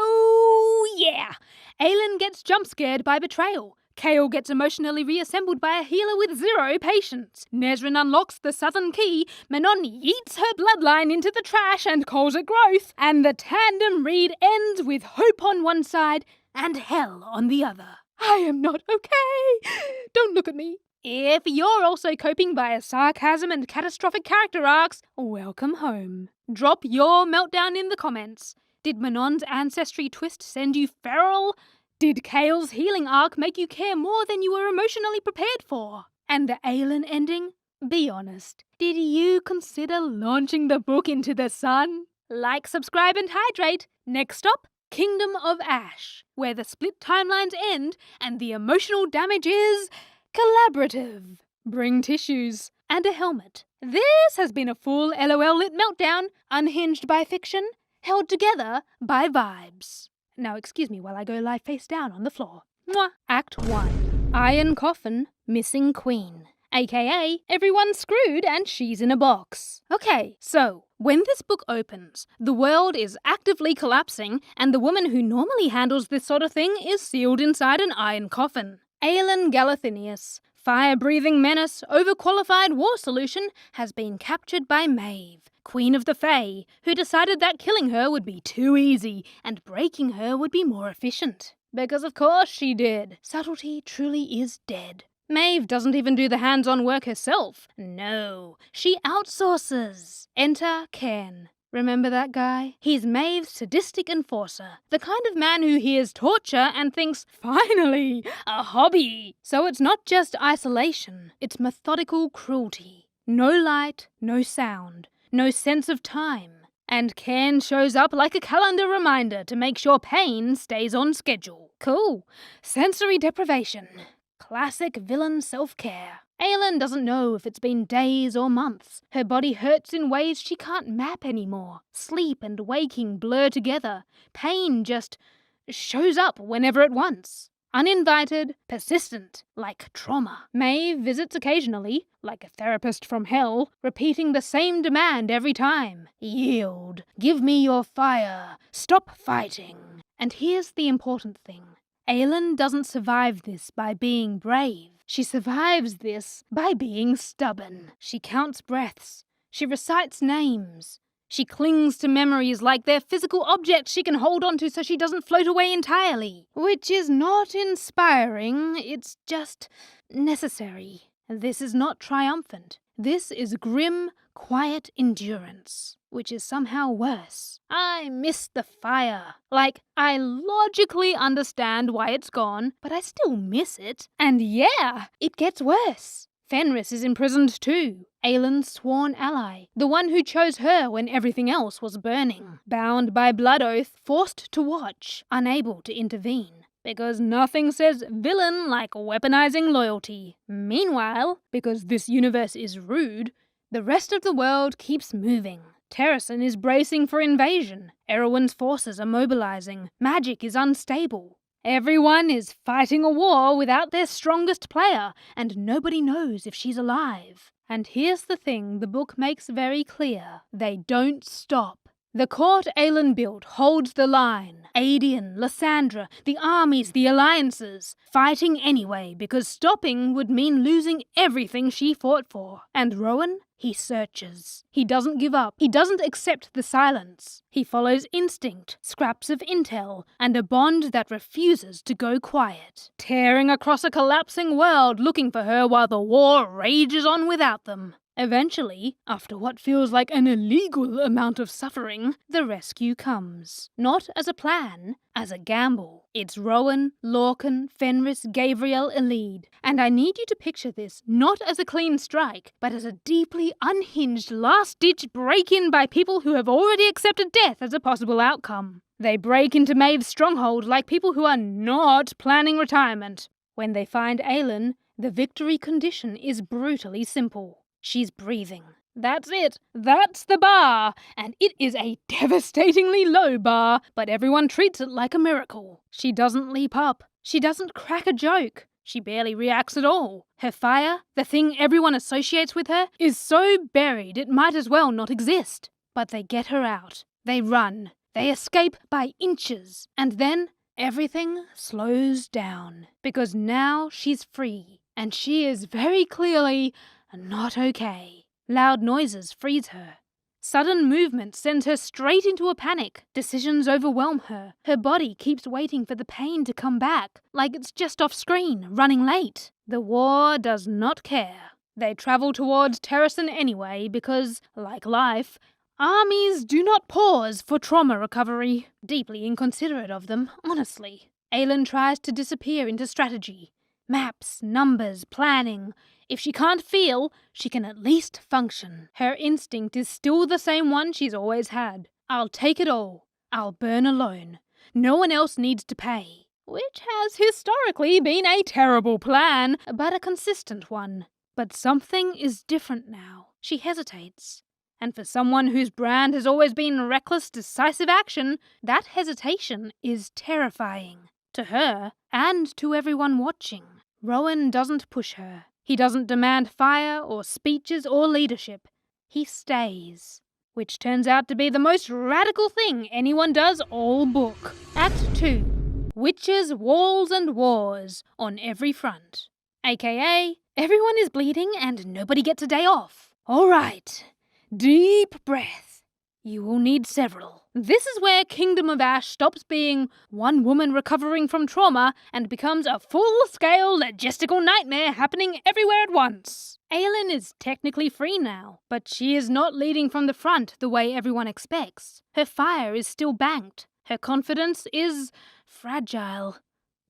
yeah, Aelin gets jump-scared by betrayal. Chaol gets emotionally reassembled by a healer with 0 patience. Nezrin unlocks the southern key, Manon yeets her bloodline into the trash and calls it growth, and the tandem read ends with hope on one side and hell on the other. I am not okay. Don't look at me. If you're also coping by sarcasm and catastrophic character arcs, welcome home. Drop your meltdown in the comments. Did Manon's ancestry twist send you feral? Did Chaol's healing arc make you care more than you were emotionally prepared for? And the Aelin ending? Be honest, did you consider launching the book into the sun? Like, subscribe and hydrate. Next stop, Kingdom of Ash, where the split timelines end and the emotional damage is collaborative. Bring tissues and a helmet. This has been a full LOL Lit Meltdown, unhinged by fiction, held together by vibes. Now excuse me while I go lie face down on the floor. Mwah. Act 1. Iron Coffin, Missing Queen. AKA, everyone's screwed and she's in a box. Okay, so, when this book opens, the world is actively collapsing and the woman who normally handles this sort of thing is sealed inside an iron coffin. Aelin Galathynius, fire-breathing menace, overqualified war solution, has been captured by Maeve, Queen of the Fae, who decided that killing her would be too easy and breaking her would be more efficient. Because of course she did. Subtlety truly is dead. Maeve doesn't even do the hands-on work herself. No, she outsources. Enter Cairn. Remember that guy? He's Maeve's sadistic enforcer. The kind of man who hears torture and thinks, finally, a hobby. So it's not just isolation, it's methodical cruelty. No light, no sound, no sense of time. And Cairn shows up like a calendar reminder to make sure pain stays on schedule. Cool. Sensory deprivation. Classic villain self-care. Aelin doesn't know if it's been days or months. Her body hurts in ways she can't map anymore. Sleep and waking blur together. Pain just shows up whenever it wants. Uninvited, persistent, like trauma. May visits occasionally, like a therapist from hell, repeating the same demand every time. Yield. Give me your fire. Stop fighting. And here's the important thing. Aelin doesn't survive this by being brave. She survives this by being stubborn. She counts breaths. She recites names. She clings to memories like they're physical objects she can hold onto so she doesn't float away entirely. Which is not inspiring, it's just necessary. This is not triumphant. This is grim, quiet endurance, which is somehow worse. I miss the fire. Like, I logically understand why it's gone, but I still miss it. And yeah, it gets worse. Fenris is imprisoned too, Aelin's sworn ally, the one who chose her when everything else was burning. Bound by blood oath, forced to watch, unable to intervene. Because nothing says villain like weaponizing loyalty. Meanwhile, because this universe is rude, the rest of the world keeps moving. Terrasen is bracing for invasion. Erwin's forces are mobilizing. Magic is unstable. Everyone is fighting a war without their strongest player, and nobody knows if she's alive. And here's the thing the book makes very clear. They don't stop. The court Aelin built holds the line. Aedion, Lysandra, the armies, the alliances, fighting anyway because stopping would mean losing everything she fought for. And Rowan? He searches. He doesn't give up. He doesn't accept the silence. He follows instinct, scraps of intel, and a bond that refuses to go quiet. Tearing across a collapsing world looking for her while the war rages on without them. Eventually, after what feels like an illegal amount of suffering, the rescue comes. Not as a plan, as a gamble. It's Rowan, Lorcan, Fenris, Gabriel, Elide. And I need you to picture this not as a clean strike, but as a deeply unhinged last-ditch break-in by people who have already accepted death as a possible outcome. They break into Maeve's stronghold like people who are not planning retirement. When they find Aelin, the victory condition is brutally simple. She's breathing. That's it. That's the bar. And it is a devastatingly low bar, but everyone treats it like a miracle. She doesn't leap up. She doesn't crack a joke. She barely reacts at all. Her fire, the thing everyone associates with her, is so buried it might as well not exist. But they get her out. They run. They escape by inches. And then everything slows down. Because now she's free. And she is very clearly not okay. Loud noises freeze her. Sudden movement sends her straight into a panic. Decisions overwhelm her. Her body keeps waiting for the pain to come back, like it's just off screen, running late. The war does not care. They travel towards Terrasen anyway because, like life, armies do not pause for trauma recovery. Deeply inconsiderate of them, honestly. Aelin tries to disappear into strategy. Maps, numbers, planning. If she can't feel, she can at least function. Her instinct is still the same one she's always had. I'll take it all. I'll burn alone. No one else needs to pay. Which has historically been a terrible plan, but a consistent one. But something is different now. She hesitates. And for someone whose brand has always been reckless, decisive action, that hesitation is terrifying. To her, and to everyone watching. Rowan doesn't push her. He doesn't demand fire or speeches or leadership. He stays. Which turns out to be the most radical thing anyone does all book. Act 2. Witches, walls and wars on every front. AKA, everyone is bleeding and nobody gets a day off. Alright. Deep breath. You will need several. This is where Kingdom of Ash stops being one woman recovering from trauma and becomes a full-scale logistical nightmare happening everywhere at once. Aelin is technically free now, but she is not leading from the front the way everyone expects. Her fire is still banked. Her confidence is fragile.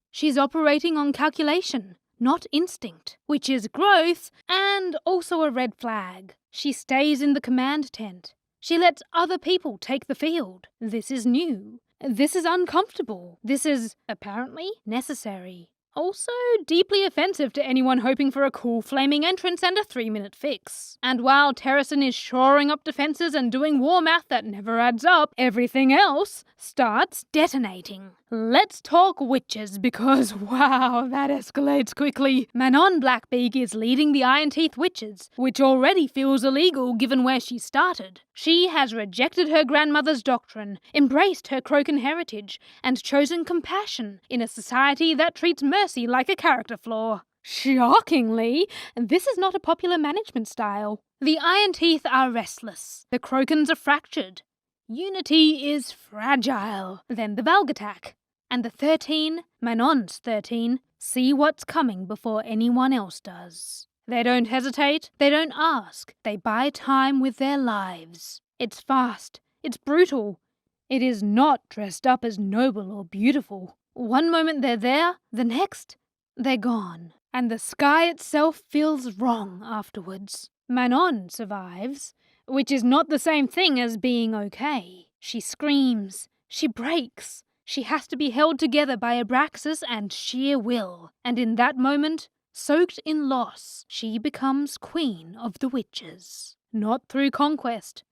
She's operating on calculation, not instinct, which is growth and also a red flag. She stays in the command tent. She lets other people take the field. This is new. This is uncomfortable. This is, apparently, necessary. Also deeply offensive to anyone hoping for a cool flaming entrance and a 3-minute fix. And while Terrason is shoring up defenses and doing war math that never adds up, everything else starts detonating. Let's talk witches, because wow, that escalates quickly. Manon Blackbeak is leading the Iron Teeth Witches, which already feels illegal given where she started. She has rejected her grandmother's doctrine, embraced her Crocan heritage, and chosen compassion in a society that treats mercy like a character flaw. Shockingly, this is not a popular management style. The Iron Teeth are restless. The Crocans are fractured. Unity is fragile. Then the Valg attack. And the 13, Manon's 13, see what's coming before anyone else does. They don't hesitate, they don't ask, they buy time with their lives. It's fast, it's brutal. It is not dressed up as noble or beautiful. One moment they're there, the next, they're gone. And the sky itself feels wrong afterwards. Manon survives, which is not the same thing as being okay. She screams, she breaks. She has to be held together by Abraxas and sheer will. And in that moment, soaked in loss, she becomes Queen of the Witches. Not through conquest,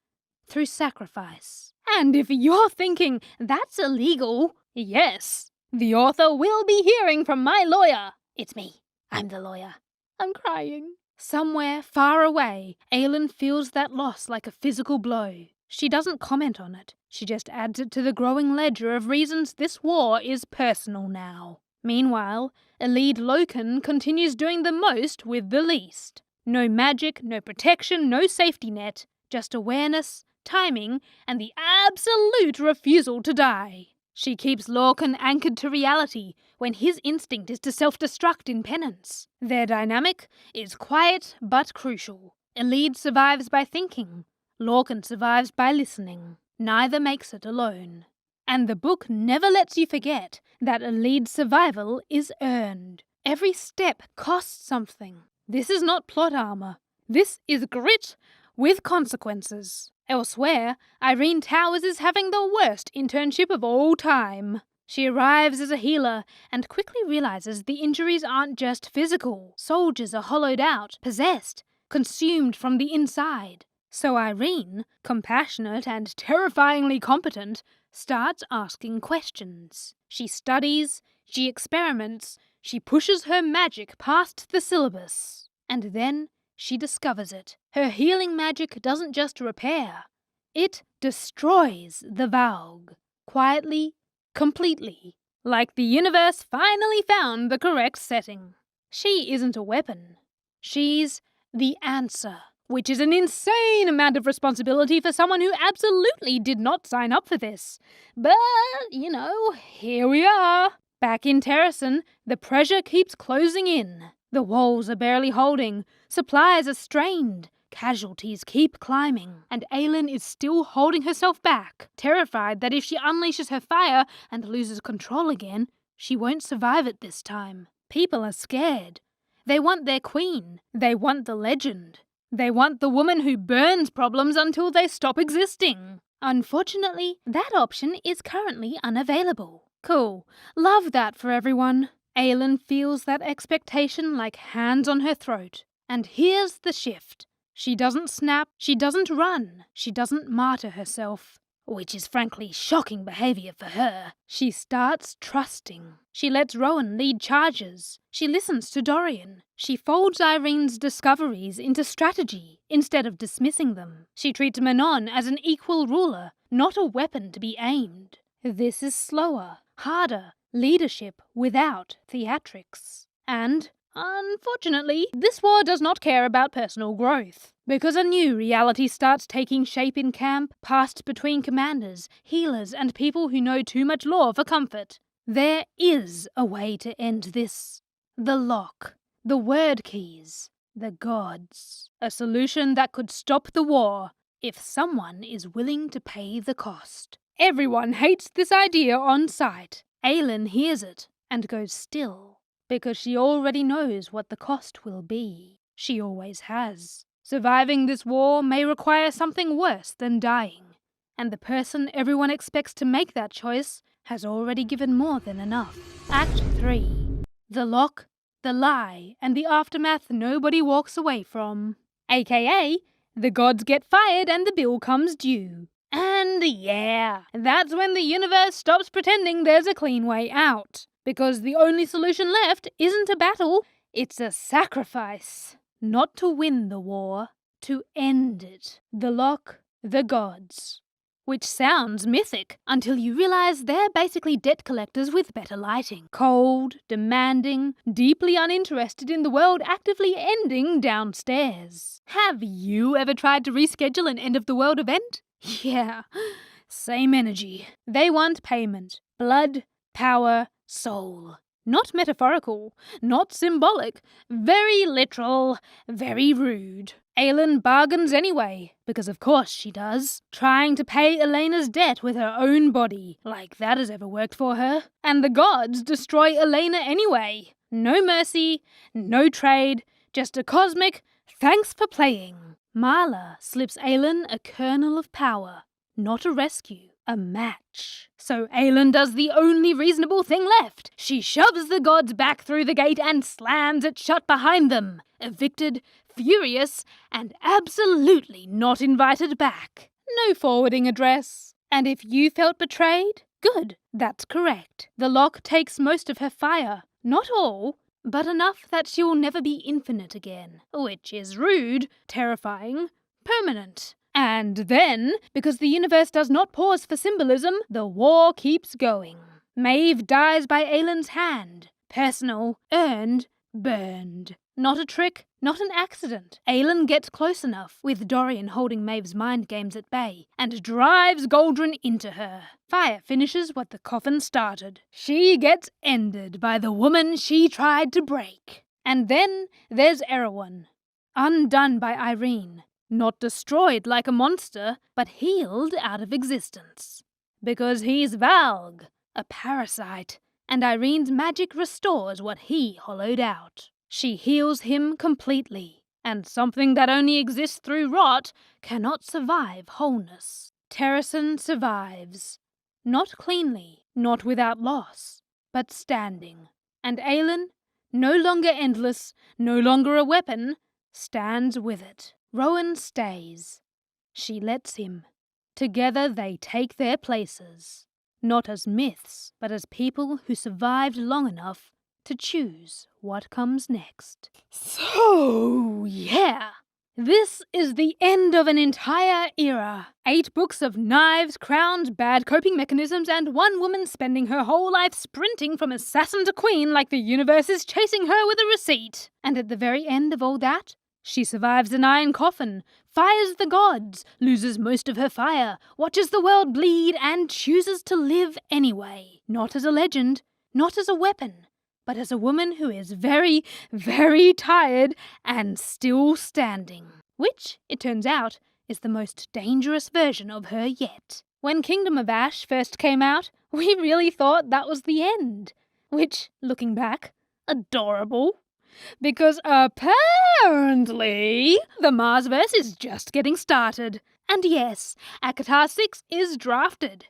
through sacrifice. And if you're thinking, that's illegal, yes, the author will be hearing from my lawyer. It's me. I'm the lawyer. I'm crying. Somewhere far away, Aelin feels that loss like a physical blow. She doesn't comment on it. She just adds it to the growing ledger of reasons this war is personal now. Meanwhile, Elide Loken continues doing the most with the least. No magic, no protection, no safety net. Just awareness, timing, and the absolute refusal to die. She keeps Lorcan anchored to reality when his instinct is to self-destruct in penance. Their dynamic is quiet but crucial. Elide survives by thinking. Lorcan survives by listening. Neither makes it alone. And the book never lets you forget that Elide's survival is earned. Every step costs something. This is not plot armor. This is grit with consequences. Elsewhere, Irene Towers is having the worst internship of all time. She arrives as a healer and quickly realizes the injuries aren't just physical. Soldiers are hollowed out, possessed, consumed from the inside. So Irene, compassionate and terrifyingly competent, starts asking questions. She studies, she experiments, she pushes her magic past the syllabus. And then she discovers it. Her healing magic doesn't just repair, it destroys the Valg. Quietly, completely. Like the universe finally found the correct setting. She isn't a weapon. She's the answer. Which is an insane amount of responsibility for someone who absolutely did not sign up for this. But, here we are. Back in Terrason, the pressure keeps closing in. The walls are barely holding, supplies are strained, casualties keep climbing, and Aelin is still holding herself back, terrified that if she unleashes her fire and loses control again, she won't survive it this time. People are scared. They want their queen. They want the legend. They want the woman who burns problems until they stop existing. Unfortunately, that option is currently unavailable. Cool. Love that for everyone. Aelin feels that expectation like hands on her throat. And here's the shift. She doesn't snap, she doesn't run, she doesn't martyr herself. Which is frankly shocking behavior for her. She starts trusting. She lets Rowan lead charges. She listens to Dorian. She folds Irene's discoveries into strategy instead of dismissing them. She treats Manon as an equal ruler, not a weapon to be aimed. This is slower, harder, leadership without theatrics. And, unfortunately, this war does not care about personal growth. Because a new reality starts taking shape in camp, passed between commanders, healers, and people who know too much lore for comfort. There is a way to end this. The lock. The word keys. The gods. A solution that could stop the war, if someone is willing to pay the cost. Everyone hates this idea on sight. Aelin hears it, and goes still. Because she already knows what the cost will be. She always has. Surviving this war may require something worse than dying, and the person everyone expects to make that choice has already given more than enough. Act 3. The lock, the lie, and the aftermath nobody walks away from. AKA, the gods get fired and the bill comes due. And yeah, that's when the universe stops pretending there's a clean way out. Because the only solution left isn't a battle, it's a sacrifice. Not to win the war, to end it. The lock, the gods. Which sounds mythic until you realize they're basically debt collectors with better lighting. Cold, demanding, deeply uninterested in the world actively ending downstairs. Have you ever tried to reschedule an end-of-the-world event? Yeah, same energy. They want payment. Blood, power, soul. Not metaphorical, not symbolic, very literal, very rude. Aelin bargains anyway, because of course she does, trying to pay Elena's debt with her own body, like that has ever worked for her. And the gods destroy Elena anyway. No mercy, no trade, just a cosmic thanks for playing. Marla slips Aelin a kernel of power, not a rescue. A match. So Aelin does the only reasonable thing left. She shoves the gods back through the gate and slams it shut behind them. Evicted, furious, and absolutely not invited back. No forwarding address. And if you felt betrayed, good, that's correct. The lock takes most of her fire. Not all, but enough that she will never be infinite again. Which is rude, terrifying, permanent. And then, because the universe does not pause for symbolism, the war keeps going. Maeve dies by Aelin's hand. Personal, earned, burned. Not a trick, not an accident. Aelin gets close enough, with Dorian holding Maeve's mind games at bay, and drives Goldrun into her. Fire finishes what the coffin started. She gets ended by the woman she tried to break. And then there's Erewhon, undone by Irene. Not destroyed like a monster, but healed out of existence. Because he's Valg, a parasite, and Irene's magic restores what he hollowed out. She heals him completely, and something that only exists through rot cannot survive wholeness. Terrasen survives. Not cleanly, not without loss, but standing. And Aelin, no longer endless, no longer a weapon, stands with it. Rowan stays. She lets him. Together they take their places. Not as myths, but as people who survived long enough to choose what comes next. So, yeah. This is the end of an entire era. 8 books of knives, crowns, bad coping mechanisms, and one woman spending her whole life sprinting from assassin to queen like the universe is chasing her with a receipt. And at the very end of all that, she survives an iron coffin, fires the gods, loses most of her fire, watches the world bleed, and chooses to live anyway. Not as a legend, not as a weapon, but as a woman who is very, very tired and still standing. Which, it turns out, is the most dangerous version of her yet. When Kingdom of Ash first came out, we really thought that was the end. Which, looking back, adorable. Because apparently the Maasverse is just getting started. And yes, ACOTAR 6 is drafted.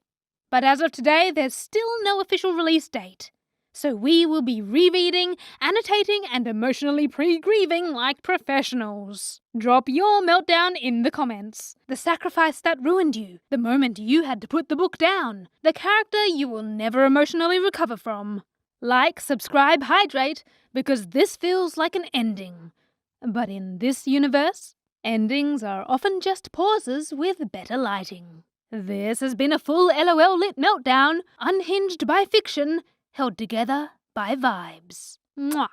But as of today, there's still no official release date. So we will be rereading, annotating, and emotionally pre-grieving like professionals. Drop your meltdown in the comments. The sacrifice that ruined you. The moment you had to put the book down. The character you will never emotionally recover from. Like, subscribe, hydrate, because this feels like an ending. But in this universe, endings are often just pauses with better lighting. This has been a full LOL Lit Meltdown, unhinged by fiction, held together by vibes. Mwah.